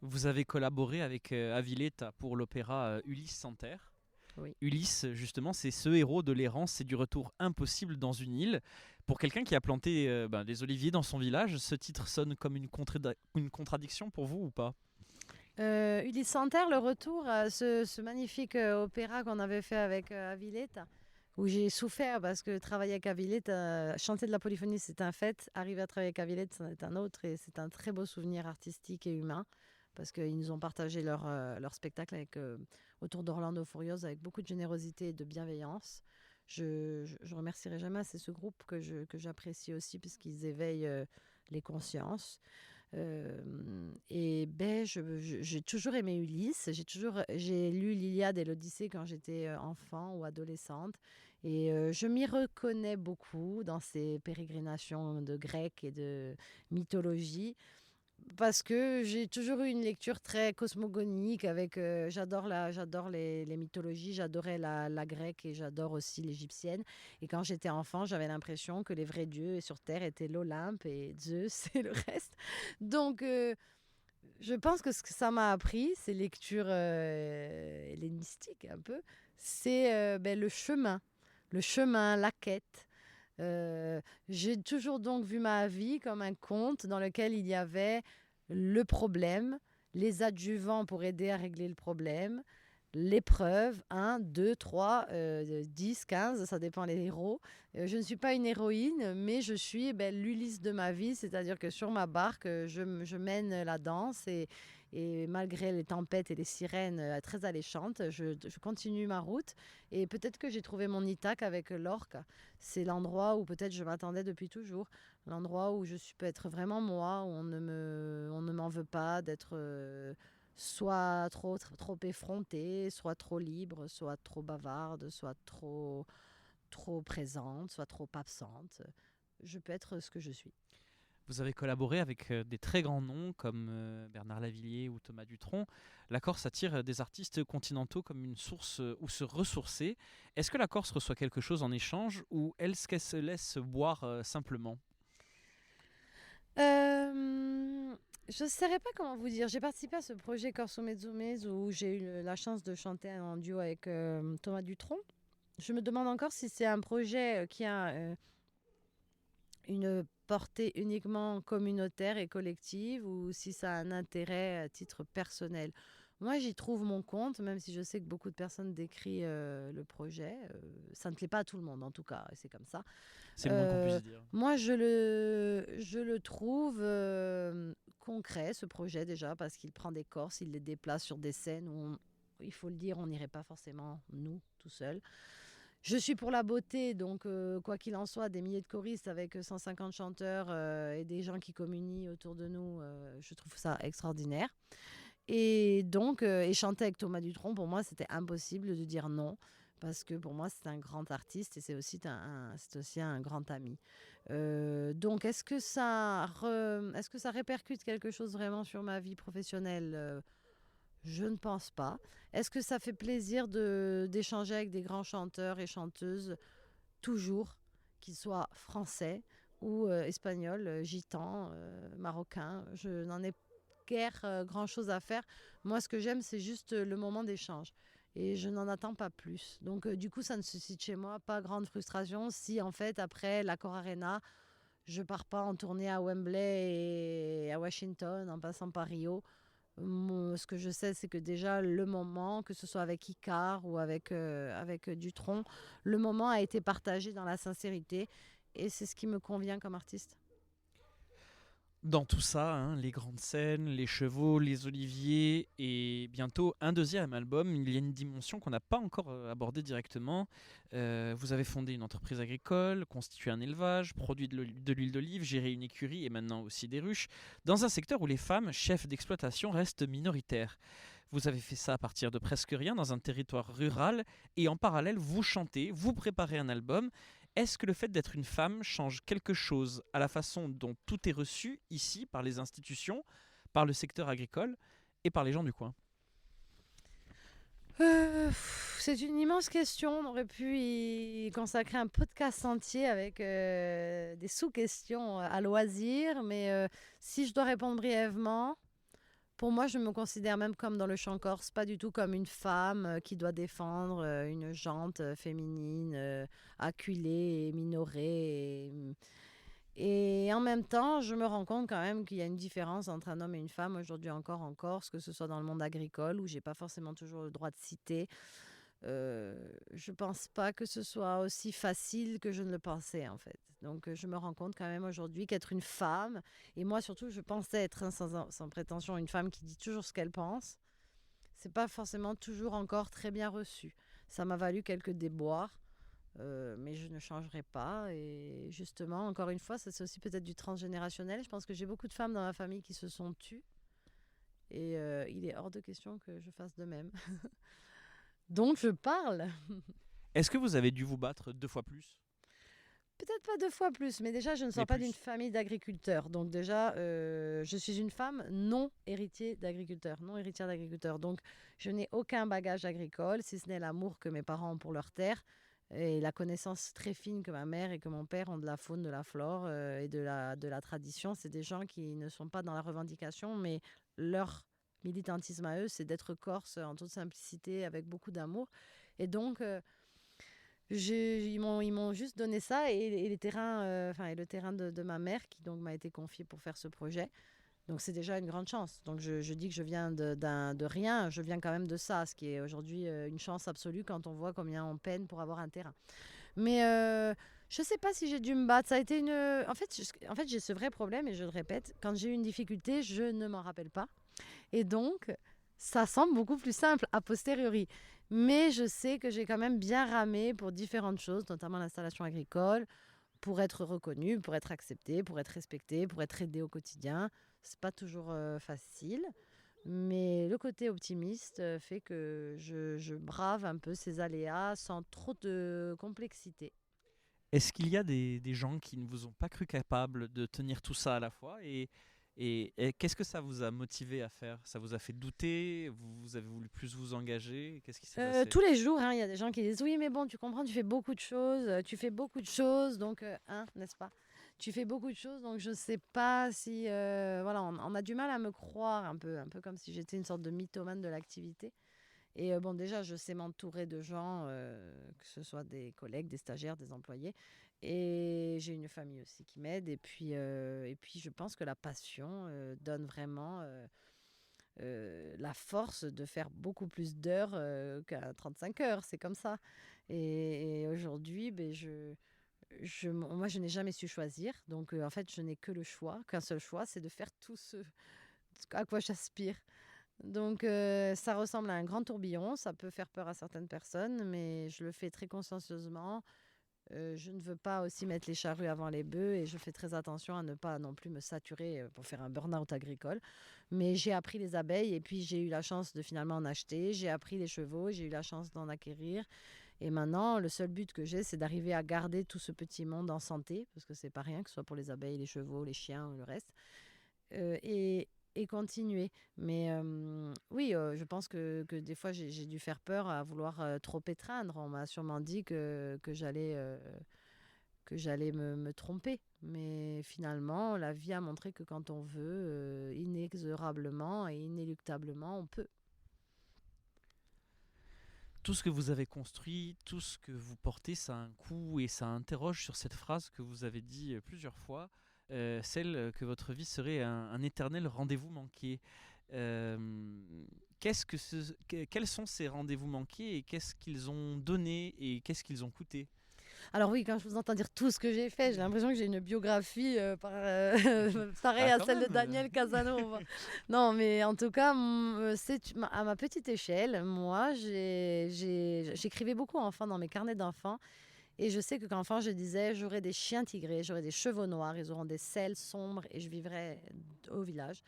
Vous avez collaboré avec Aviletta pour l'opéra Ulysse sans terre. Oui. Ulysse, justement, c'est ce héros de l'errance et du retour impossible dans une île. Pour quelqu'un qui a planté des oliviers dans son village, ce titre sonne comme une contradiction pour vous ou pas? Ulysse sans terre, le retour à ce magnifique opéra qu'on avait fait avec Aviletta, où j'ai souffert parce que travailler avec Aviletta, chanter de la polyphonie, c'est un fait. Arriver à travailler avec Aviletta, c'en est un autre. Et c'est un très beau souvenir artistique et humain, parce qu'ils nous ont partagé leur spectacle autour d'Orlando Furioso avec beaucoup de générosité et de bienveillance. Je remercierai jamais assez ce groupe que j'apprécie aussi, puisqu'ils éveillent les consciences. Et ben, j'ai toujours aimé Ulysse. J'ai lu l'Iliade et l'Odyssée quand j'étais enfant ou adolescente. Et je m'y reconnais beaucoup dans ces pérégrinations de grec et de mythologie, parce que j'ai toujours eu une lecture très cosmogonique avec j'adore les mythologies, j'adorais la grecque et j'adore aussi l'égyptienne. Et quand j'étais enfant, j'avais l'impression que les vrais dieux sur terre étaient l'Olympe et Zeus et le reste. Donc je pense que ce que ça m'a appris, ces lectures hellénistiques un peu, c'est le chemin, la quête. J'ai toujours donc vu ma vie comme un conte dans lequel il y avait le problème, les adjuvants pour aider à régler le problème, l'épreuve, 1, 2, 3, 10, 15, ça dépend les héros. Je ne suis pas une héroïne, mais je suis l'Ulysse de ma vie, c'est-à-dire que sur ma barque, je mène la danse, et malgré les tempêtes et les sirènes très alléchantes, je continue ma route. Et peut-être que j'ai trouvé mon Ithaque avec l'orque. C'est l'endroit où peut-être je m'attendais depuis toujours. L'endroit où peux être vraiment moi, où on ne m'en veut pas d'être soit trop effrontée, soit trop libre, soit trop bavarde, soit trop présente, soit trop absente. Je peux être ce que je suis. Vous avez collaboré avec des très grands noms comme Bernard Lavilliers ou Thomas Dutronc. La Corse attire des artistes continentaux comme une source où se ressourcer. Est-ce que la Corse reçoit quelque chose en échange, ou est-ce qu'elle se laisse boire simplement? Je ne saurais pas comment vous dire. J'ai participé à ce projet Corso Mezzo Mezzo où j'ai eu la chance de chanter en duo avec Thomas Dutronc. Je me demande encore si c'est un projet qui a une portée uniquement communautaire et collective, ou si ça a un intérêt à titre personnel. Moi, j'y trouve mon compte, même si je sais que beaucoup de personnes décrient le projet. Ça ne plaît pas à tout le monde, en tout cas, et c'est comme ça. C'est le moins qu'on puisse dire. Moi, je le trouve concret, ce projet, déjà, parce qu'il prend des Corses, il les déplace sur des scènes où, il faut le dire, on n'irait pas forcément, nous, tout seuls. Je suis pour la beauté, donc quoi qu'il en soit, des milliers de choristes avec 150 chanteurs et des gens qui communient autour de nous, je trouve ça extraordinaire. Et donc, et chanter avec Thomas Dutronc, pour moi, c'était impossible de dire non, parce que pour moi, c'est un grand artiste et c'est aussi un grand ami. Donc, est-ce que ça répercute quelque chose vraiment sur ma vie professionnelle? Je ne pense pas. Est-ce que ça fait plaisir d'échanger avec des grands chanteurs et chanteuses, toujours, qu'ils soient français ou espagnols, gitans, marocains? Je n'en ai guère grand-chose à faire. Moi, ce que j'aime, c'est juste le moment d'échange. Et je n'en attends pas plus. Donc, du coup, ça ne suscite chez moi pas grande frustration si, en fait, après l'Accor Arena, je pars pas en tournée à Wembley et à Washington, en passant par Rio. Ce que je sais, c'est que déjà le moment, que ce soit avec Icare ou avec Dutronc, le moment a été partagé dans la sincérité et c'est ce qui me convient comme artiste. Dans tout ça, hein, les grandes scènes, les chevaux, les oliviers et bientôt un deuxième album, il y a une dimension qu'on n'a pas encore abordée directement. Vous avez fondé une entreprise agricole, constitué un élevage, produit de l'huile d'olive, géré une écurie et maintenant aussi des ruches, dans un secteur où les femmes, chefs d'exploitation, restent minoritaires. Vous avez fait ça à partir de presque rien dans un territoire rural et en parallèle, vous chantez, vous préparez un album. Est-ce que le fait d'être une femme change quelque chose à la façon dont tout est reçu ici par les institutions, par le secteur agricole et par les gens du coin? C'est une immense question. On aurait pu y consacrer un podcast entier avec des sous-questions à loisir. Mais si je dois répondre brièvement, pour moi, je me considère même comme dans le chant corse, pas du tout comme une femme qui doit défendre une jante féminine acculée et minorée. Et en même temps, je me rends compte quand même qu'il y a une différence entre un homme et une femme aujourd'hui encore en Corse, que ce soit dans le monde agricole où j'ai pas forcément toujours le droit de citer. Je pense pas que ce soit aussi facile que je ne le pensais en fait. Donc je me rends compte quand même aujourd'hui qu'être une femme, et moi surtout je pensais être sans prétention une femme qui dit toujours ce qu'elle pense, c'est pas forcément toujours encore très bien reçu. Ça m'a valu quelques déboires. Mais je ne changerai pas. Et justement, encore une fois, ça c'est aussi peut-être du transgénérationnel. Je pense que j'ai beaucoup de femmes dans ma famille qui se sont tues. Et il est hors de question que je fasse de même. Donc je parle. Est-ce que vous avez dû vous battre 2 fois plus? Peut-être pas 2 fois plus, mais déjà je ne Mais sors pas d'une plus. famille d'agriculteurs. Donc déjà, je suis une femme non héritière d'agriculteurs, non héritière d'agriculteurs. Donc je n'ai aucun bagage agricole, si ce n'est l'amour que mes parents ont pour leur terre et la connaissance très fine que ma mère et que mon père ont de la faune, de la flore et de la tradition. C'est des gens qui ne sont pas dans la revendication, mais leur militantisme à eux, c'est d'être corse en toute simplicité, avec beaucoup d'amour. Et donc, ils m'ont juste donné ça et les terrains, et le terrain de ma mère qui donc m'a été confié pour faire ce projet. Donc c'est déjà une grande chance. Donc je dis que je viens de rien, je viens quand même de ça, ce qui est aujourd'hui une chance absolue quand on voit combien on peine pour avoir un terrain. Mais je sais pas si j'ai dû me battre. Ça a été une. En fait, j'ai ce vrai problème et je le répète. Quand j'ai eu une difficulté, je ne m'en rappelle pas. Et donc, ça semble beaucoup plus simple a posteriori. Mais je sais que j'ai quand même bien ramé pour différentes choses, notamment l'installation agricole, pour être reconnue, pour être acceptée, pour être respectée, pour être aidée au quotidien. C'est pas toujours facile. Mais le côté optimiste fait que je brave un peu ces aléas sans trop de complexité. Est-ce qu'il y a des gens qui ne vous ont pas cru capable de tenir tout ça à la fois et qu'est-ce que ça vous a motivé à faire? Ça vous a fait douter? Vous avez voulu plus vous engager? Qu'est-ce qui s'est passé? Tous les jours, hein, il y a des gens qui disent oui, mais bon, tu comprends, tu fais beaucoup de choses, donc, n'est-ce pas? Tu fais beaucoup de choses, donc je sais pas si, voilà, on a du mal à me croire un peu comme si j'étais une sorte de mythomane de l'activité. Et bon, déjà, je sais m'entourer de gens, que ce soit des collègues, des stagiaires, des employés. Et j'ai une famille aussi qui m'aide. Et puis, je pense que la passion donne vraiment la force de faire beaucoup plus d'heures qu'à 35 heures. C'est comme ça. Et aujourd'hui, ben, moi, je n'ai jamais su choisir. Donc, en fait, je n'ai que le choix, qu'un seul choix, c'est de faire tout ce à quoi j'aspire. Donc, ça ressemble à un grand tourbillon. Ça peut faire peur à certaines personnes, mais je le fais très consciencieusement. Je ne veux pas aussi mettre les charrues avant les bœufs et je fais très attention à ne pas non plus me saturer pour faire un burn-out agricole. Mais j'ai appris les abeilles et puis j'ai eu la chance de finalement en acheter. J'ai appris les chevaux, j'ai eu la chance d'en acquérir. Et maintenant, le seul but que j'ai, c'est d'arriver à garder tout ce petit monde en santé, parce que c'est pas rien, que ce soit pour les abeilles, les chevaux, les chiens ou le reste. Et continuer. Mais oui, je pense que des fois, j'ai dû faire peur à vouloir trop étreindre. On m'a sûrement dit que j'allais me tromper. Mais finalement, la vie a montré que quand on veut, inexorablement et inéluctablement, on peut. Tout ce que vous avez construit, tout ce que vous portez, ça a un coût et ça interroge sur cette phrase que vous avez dit plusieurs fois, celle que votre vie serait un éternel rendez-vous manqué. Euh, quels sont ces rendez-vous manqués et qu'est-ce qu'ils ont donné et qu'est-ce qu'ils ont coûté? Alors oui, quand je vous entends dire tout ce que j'ai fait, j'ai l'impression que j'ai une biographie pareille Bah, à quand celle de même. Daniel Casanova. Non, mais en tout cas, à ma petite échelle, moi, j'écrivais beaucoup enfant dans mes carnets d'enfants. Et je sais que quand enfant, je disais, j'aurai des chiens tigrés, j'aurai des chevaux noirs, ils auront des selles sombres et je vivrai au village.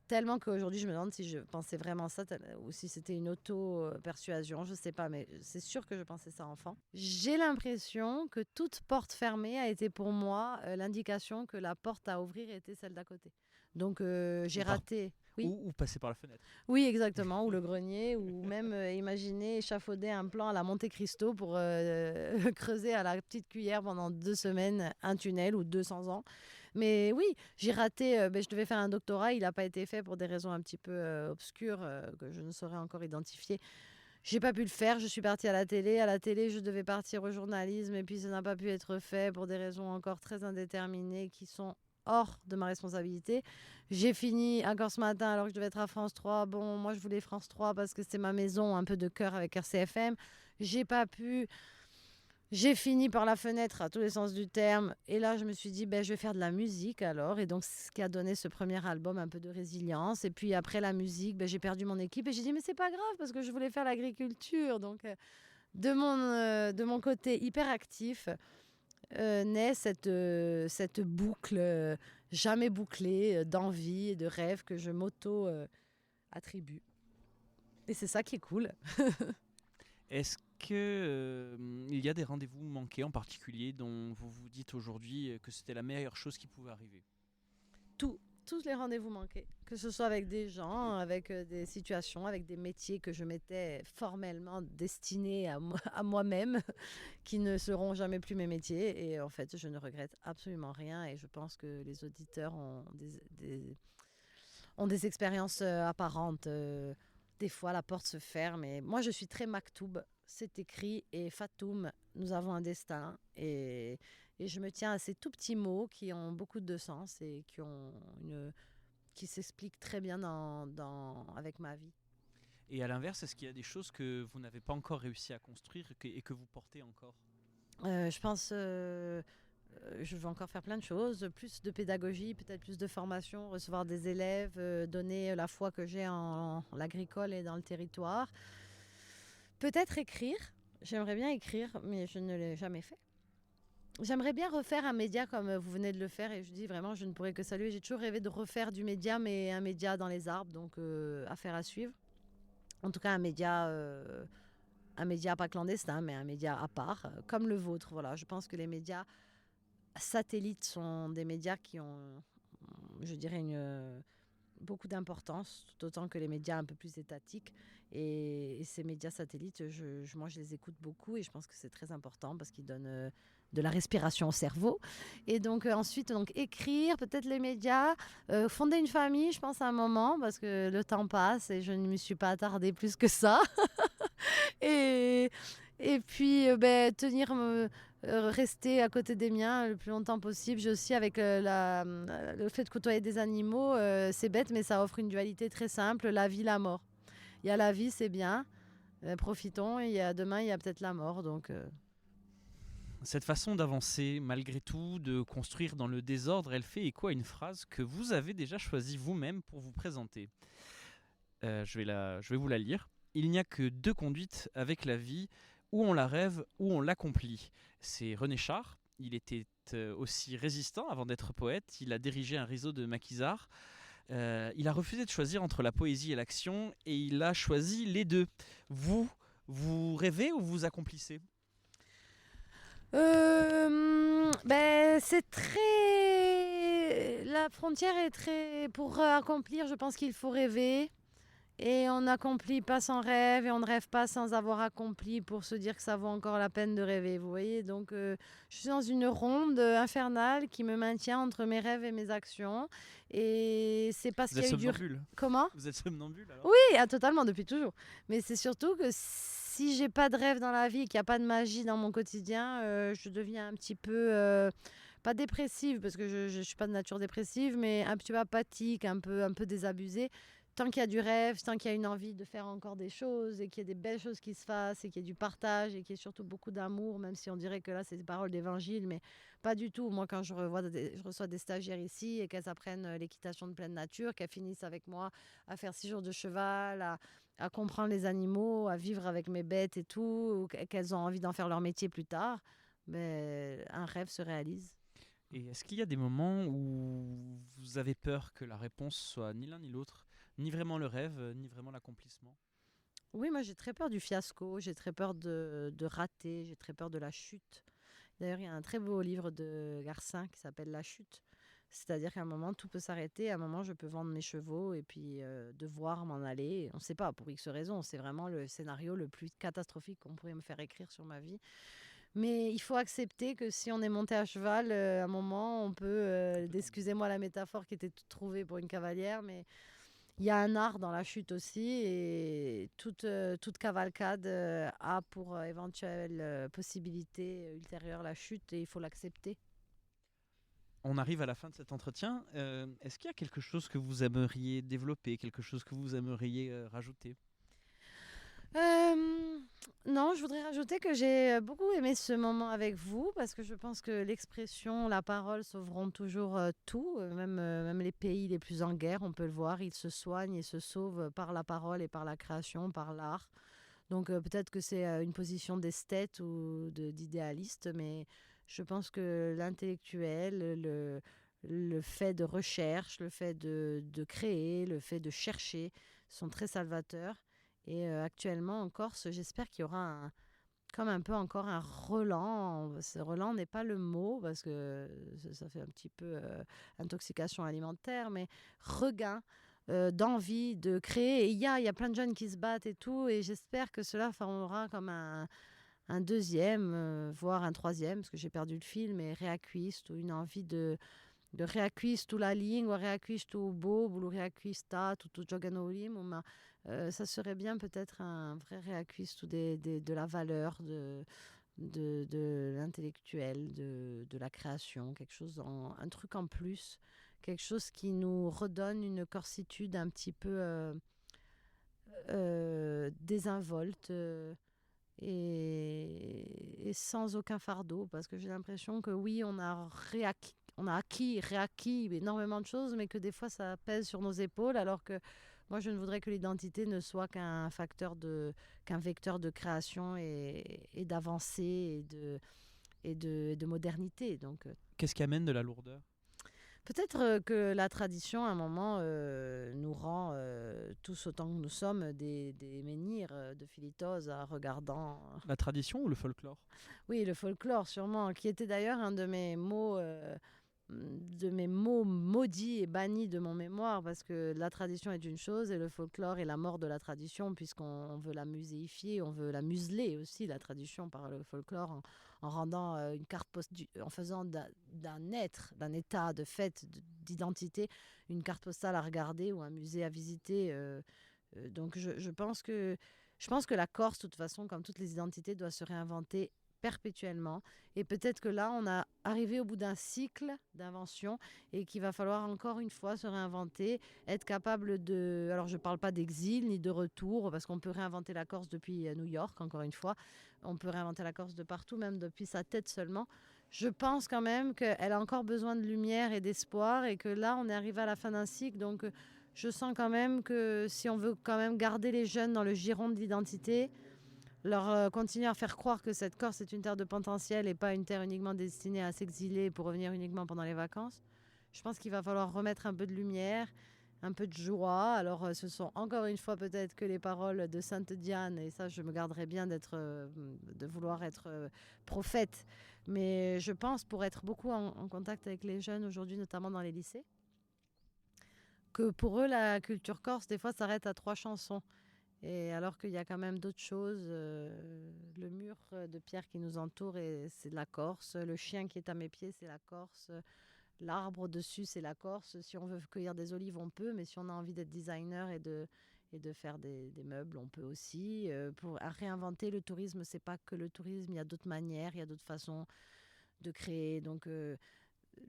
Tellement qu'aujourd'hui, je me demande si je pensais vraiment ça ou si c'était une auto-persuasion. Je ne sais pas, mais c'est sûr que je pensais ça enfant. J'ai l'impression que toute porte fermée a été pour moi l'indication que la porte à ouvrir était celle d'à côté. Donc j'ai Ou, par- raté. Oui, ou passer par la fenêtre. oui, exactement. Ou le grenier, ou même imaginer échafauder un plan à la Monte Cristo pour creuser à la petite cuillère pendant 2 semaines un tunnel ou 200 ans. Mais oui, j'ai raté. Je devais faire un doctorat. Il n'a pas été fait pour des raisons un petit peu obscures que je ne saurais encore identifier. J'ai pas pu le faire. Je suis partie à la télé. À la télé, je devais partir au journalisme. Et puis, ça n'a pas pu être fait pour des raisons encore très indéterminées qui sont hors de ma responsabilité. J'ai fini encore ce matin alors que je devais être à France 3. Bon, moi, je voulais France 3 parce que c'est ma maison, un peu de cœur avec RCFM. J'ai pas pu. J'ai fini par la fenêtre à tous les sens du terme. Et là, je me suis dit, je vais faire de la musique alors. Et donc, c'est ce qui a donné ce premier album, un peu de résilience. Et puis après la musique, j'ai perdu mon équipe. Et j'ai dit, mais c'est pas grave parce que je voulais faire l'agriculture. Donc, de mon côté hyper actif, naît cette boucle jamais bouclée d'envie et de rêve que je m'auto-attribue. Et c'est ça qui est cool. Est-ce que il y a des rendez-vous manqués en particulier dont vous vous dites aujourd'hui que c'était la meilleure chose qui pouvait arriver? Tous les rendez-vous manqués, que ce soit avec des gens, avec des situations, avec des métiers que je m'étais formellement destinée à moi-même, qui ne seront jamais plus mes métiers. Et en fait, je ne regrette absolument rien. Et je pense que les auditeurs ont des expériences apparentes. Des fois, la porte se ferme. Et moi, je suis très maktoub. C'est écrit. Et Fatoum, nous avons un destin. Et je me tiens à ces tout petits mots qui ont beaucoup de sens et qui s'expliquent très bien avec ma vie. Et à l'inverse, est-ce qu'il y a des choses que vous n'avez pas encore réussi à construire et que vous portez encore? Je pense, je veux encore faire plein de choses, plus de pédagogie, peut-être plus de formation, recevoir des élèves, donner la foi que j'ai en l'agricole et dans le territoire. Peut-être écrire. J'aimerais bien écrire, mais je ne l'ai jamais fait. J'aimerais bien refaire un média comme vous venez de le faire et je dis vraiment, je ne pourrais que saluer. J'ai toujours rêvé de refaire du média, mais un média dans les arbres, donc affaire à suivre. En tout cas, un média pas clandestin, mais un média à part, comme le vôtre. Voilà, je pense que les médias satellites sont des médias qui ont, je dirais, beaucoup d'importance, tout autant que les médias un peu plus étatiques. Et ces médias satellites, moi, je les écoute beaucoup et je pense que c'est très important parce qu'ils donnent de la respiration au cerveau. Et donc, ensuite, écrire, peut-être les médias, fonder une famille, je pense, à un moment, parce que le temps passe et je ne m'y suis pas attardée plus que ça. et, et puis, rester à côté des miens le plus longtemps possible. J'ai aussi, avec le fait de côtoyer des animaux, c'est bête, mais ça offre une dualité très simple, la vie, la mort. Il y a la vie, c'est bien, profitons, et demain, il y a peut-être la mort. Donc, Cette façon d'avancer, malgré tout, de construire dans le désordre, elle fait écho à une phrase que vous avez déjà choisie vous-même pour vous présenter. Je vais vous la lire. Il n'y a que deux conduites avec la vie, ou on la rêve, ou on l'accomplit. C'est René Char. Il était aussi résistant avant d'être poète. Il a dirigé un réseau de maquisards. Il a refusé de choisir entre la poésie et l'action, et il a choisi les deux. Vous rêvez ou vous accomplissez? C'est très... La frontière est très... Pour accomplir, je pense qu'il faut rêver. Et on n'accomplit pas sans rêve et on ne rêve pas sans avoir accompli pour se dire que ça vaut encore la peine de rêver. Vous voyez, donc je suis dans une ronde infernale qui me maintient entre mes rêves et mes actions. Et c'est parce Vous qu'il êtes y a eu somnambule? Comment? Vous êtes somnambule alors? Oui, totalement, depuis toujours. Mais c'est surtout que si j'ai pas de rêve dans la vie et qu'il n'y a pas de magie dans mon quotidien, je deviens un petit peu... pas dépressive, parce que je ne suis pas de nature dépressive, mais un petit peu apathique, un peu désabusée. tant qu'il y a du rêve, tant qu'il y a une envie de faire encore des choses et qu'il y a des belles choses qui se fassent et qu'il y ait du partage et qu'il y ait surtout beaucoup d'amour, même si on dirait que là, c'est des paroles d'évangile, mais pas du tout. Moi, quand je reçois des stagiaires ici et qu'elles apprennent l'équitation de pleine nature, qu'elles finissent avec moi à faire 6 jours de cheval, à comprendre les animaux, à vivre avec mes bêtes et tout, ou qu'elles ont envie d'en faire leur métier plus tard, ben, un rêve se réalise. Et est-ce qu'il y a des moments où vous avez peur que la réponse soit ni l'un ni l'autre, ni vraiment le rêve, ni vraiment l'accomplissement? Oui, moi j'ai très peur du fiasco, j'ai très peur de rater, j'ai très peur de la chute. D'ailleurs, il y a un très beau livre de Garcin qui s'appelle La chute. C'est-à-dire qu'à un moment, tout peut s'arrêter. À un moment, je peux vendre mes chevaux et puis devoir m'en aller. On ne sait pas pour X raisons. C'est vraiment le scénario le plus catastrophique qu'on pourrait me faire écrire sur ma vie. Mais il faut accepter que si on est monté à cheval, à un moment, on peut, excusez-moi la métaphore qui était toute trouvée pour une cavalière, mais il y a un art dans la chute aussi et toute cavalcade a pour éventuelle possibilité ultérieure la chute et il faut l'accepter. On arrive à la fin de cet entretien. Est-ce qu'il y a quelque chose que vous aimeriez développer, quelque chose que vous aimeriez rajouter? Non, je voudrais rajouter que j'ai beaucoup aimé ce moment avec vous parce que je pense que l'expression, la parole sauveront toujours tout, même les pays les plus en guerre, on peut le voir, ils se soignent et se sauvent par la parole et par la création, par l'art. Donc peut-être que c'est une position d'esthète ou d'idéaliste, mais je pense que l'intellectuel, le fait de recherche, le fait de créer, le fait de chercher sont très salvateurs. Et actuellement en Corse, j'espère qu'il y aura comme un peu encore un relan. Ce relan n'est pas le mot parce que ça fait un petit peu intoxication alimentaire, mais regain d'envie de créer. Et il y a plein de jeunes qui se battent et tout, et j'espère que cela formera comme un deuxième, voire un troisième, parce que j'ai perdu le fil, mais reacquiste ou une envie de reacquisto la lingua, reacquisto il popolo, reacquista tutto ciò che noi abbiamo, ma ça serait bien peut-être un vrai reacquisto de la valeur, de l'intellectuel, de la création, quelque chose un truc en plus, quelque chose qui nous redonne une corsitude un petit peu désinvolte et sans aucun fardeau, parce que j'ai l'impression que oui, on a acquis, réacquis énormément de choses, mais que des fois ça pèse sur nos épaules, alors que moi je ne voudrais que l'identité ne soit qu'un vecteur de création et d'avancée et de modernité. Donc Qu'est-ce qui amène de la lourdeur? peut-être que la tradition, à un moment, nous rend tous autant que nous sommes des menhirs de Philitose en regardant. La tradition ou le folklore? Oui, le folklore, sûrement, qui était d'ailleurs un de mes mots maudits et bannis de mon mémoire, parce que la tradition est une chose et le folklore est la mort de la tradition, puisqu'on veut la muséifier, on veut la museler aussi, la tradition, par le folklore, en rendant une carte en faisant d'un être, d'un état de fait, d'identité, une carte postale à regarder ou un musée à visiter. Donc je pense que la Corse, de toute façon, comme toutes les identités, doit se réinventer perpétuellement. Et peut-être que là, on a arrivé au bout d'un cycle d'invention et qu'il va falloir encore une fois se réinventer, être capable de... Alors, je ne parle pas d'exil ni de retour, parce qu'on peut réinventer la Corse depuis New York, encore une fois. On peut réinventer la Corse de partout, même depuis sa tête seulement. Je pense quand même qu'elle a encore besoin de lumière et d'espoir et que là, on est arrivé à la fin d'un cycle. Donc, je sens quand même que si on veut quand même garder les jeunes dans le giron de l'identité, leur continuer à faire croire que cette Corse est une terre de potentiel et pas une terre uniquement destinée à s'exiler pour revenir uniquement pendant les vacances. Je pense qu'il va falloir remettre un peu de lumière, un peu de joie. Alors ce sont encore une fois peut-être que les paroles de Sainte Diane, et ça je me garderai bien de vouloir être prophète. Mais je pense, pour être beaucoup en contact avec les jeunes aujourd'hui, notamment dans les lycées, que pour eux la culture corse des fois s'arrête à 3 chansons. Et alors qu'il y a quand même d'autres choses, le mur de pierre qui nous entoure, c'est de la Corse. Le chien qui est à mes pieds, c'est la Corse. L'arbre au-dessus, c'est la Corse. Si on veut cueillir des olives, on peut. Mais si on a envie d'être designer et de faire des meubles, on peut aussi. Pour réinventer le tourisme, c'est pas que le tourisme. Il y a d'autres manières, il y a d'autres façons de créer. Donc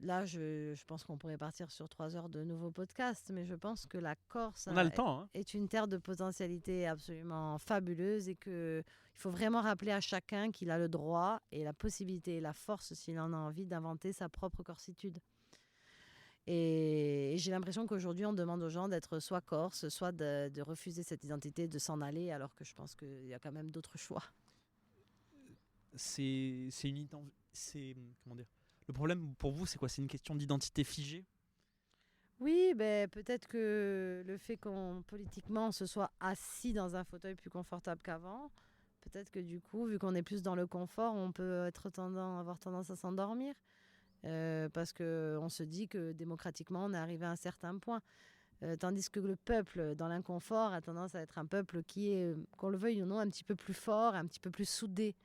là, je pense qu'on pourrait partir sur 3 heures de nouveaux podcasts, mais je pense que la Corse On a le temps, hein. est une terre de potentialité absolument fabuleuse et qu'il faut vraiment rappeler à chacun qu'il a le droit et la possibilité et la force, s'il en a envie, d'inventer sa propre corsitude. Et j'ai l'impression qu'aujourd'hui, on demande aux gens d'être soit corse, soit de refuser cette identité, de s'en aller, alors que je pense qu'il y a quand même d'autres choix. C'est comment dire. Le problème pour vous, c'est quoi? C'est une question d'identité figée? Oui, ben, peut-être que le fait qu'on politiquement on se soit assis dans un fauteuil plus confortable qu'avant, peut-être que du coup, vu qu'on est plus dans le confort, on peut avoir tendance à s'endormir. Parce qu'on se dit que démocratiquement, on est arrivé à un certain point. Tandis que le peuple, dans l'inconfort, a tendance à être un peuple qui est, qu'on le veuille ou non, un petit peu plus fort, un petit peu plus soudé.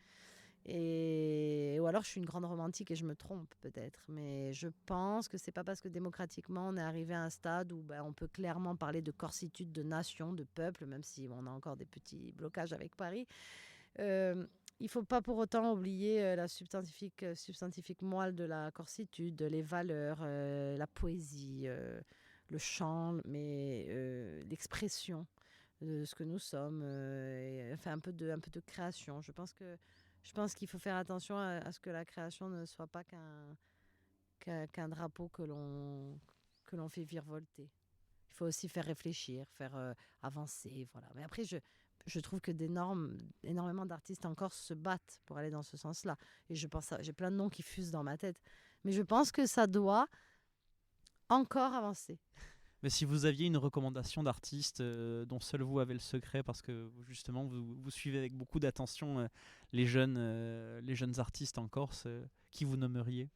Ou alors je suis une grande romantique et je me trompe peut-être. Mais je pense que c'est pas parce que démocratiquement, on est arrivé à un stade où on peut clairement parler de corsitude, de nation, de peuple, même si on a encore des petits blocages avec Paris. Il ne faut pas pour autant oublier la substantifique moelle de la corsitude, les valeurs, la poésie, le chant, mais l'expression de ce que nous sommes, enfin un peu de création. Je pense qu'il faut faire attention à ce que la création ne soit pas qu'un drapeau que l'on fait virevolter. Il faut aussi faire réfléchir, faire avancer, voilà. Mais après, je trouve que énormément d'artistes encore se battent pour aller dans ce sens-là. Et j'ai plein de noms qui fusent dans ma tête. Mais je pense que ça doit encore avancer. Mais si vous aviez une recommandation d'artiste dont seul vous avez le secret, parce que justement vous suivez avec beaucoup d'attention les jeunes artistes en Corse, qui vous nommeriez?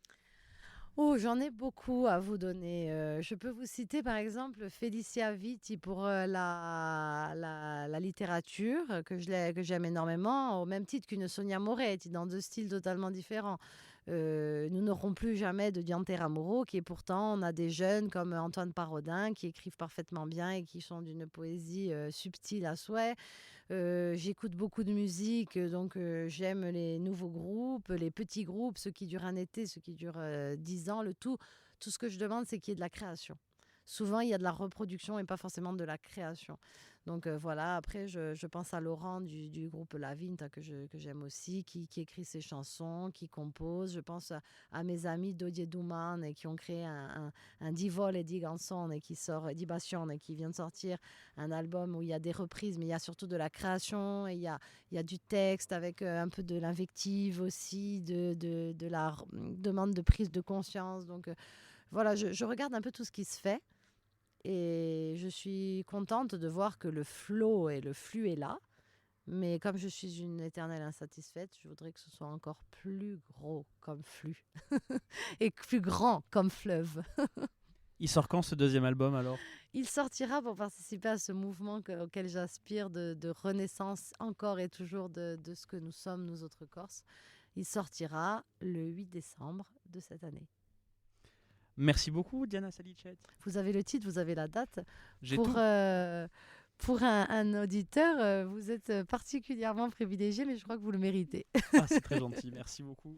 Oh, j'en ai beaucoup à vous donner. Je peux vous citer par exemple Felicia Vitti pour la littérature, que j'aime énormément, au même titre qu'une Sonia Moretti, dans 2 styles totalement différents. Nous n'aurons plus jamais de Diante Ramuro, qui est pourtant, on a des jeunes comme Antoine Parodin qui écrivent parfaitement bien et qui sont d'une poésie subtile à souhait. J'écoute beaucoup de musique, donc j'aime les nouveaux groupes, les petits groupes, ceux qui durent un été, ceux qui durent 10 ans, tout ce que je demande, c'est qu'il y ait de la création. Souvent, il y a de la reproduction et pas forcément de la création. Donc voilà, après, je pense à Laurent du groupe La Vinta, que j'aime aussi, qui écrit ses chansons, qui compose. Je pense à mes amis Dodie Duman, qui ont créé un Di Vol et Di Ganson, et qui sort, Di Bastion, et qui vient de sortir un album où il y a des reprises, mais il y a surtout de la création, et il y a du texte avec un peu de l'invective aussi, de la demande de prise de conscience. Donc voilà, je regarde un peu tout ce qui se fait. Et je suis contente de voir que le flow et le flux est là. Mais comme je suis une éternelle insatisfaite, je voudrais que ce soit encore plus gros comme flux et plus grand comme fleuve. Il sort quand ce deuxième album alors? Il sortira pour participer à ce mouvement auquel j'aspire de renaissance encore et toujours de ce que nous sommes, nous autres Corses. Il sortira le 8 décembre de cette année. Merci beaucoup, Diana Salicet. Vous avez le titre, vous avez la date. J'ai Pour, tout. pour un auditeur, vous êtes particulièrement privilégié, mais je crois que vous le méritez. Ah, c'est très gentil, merci beaucoup.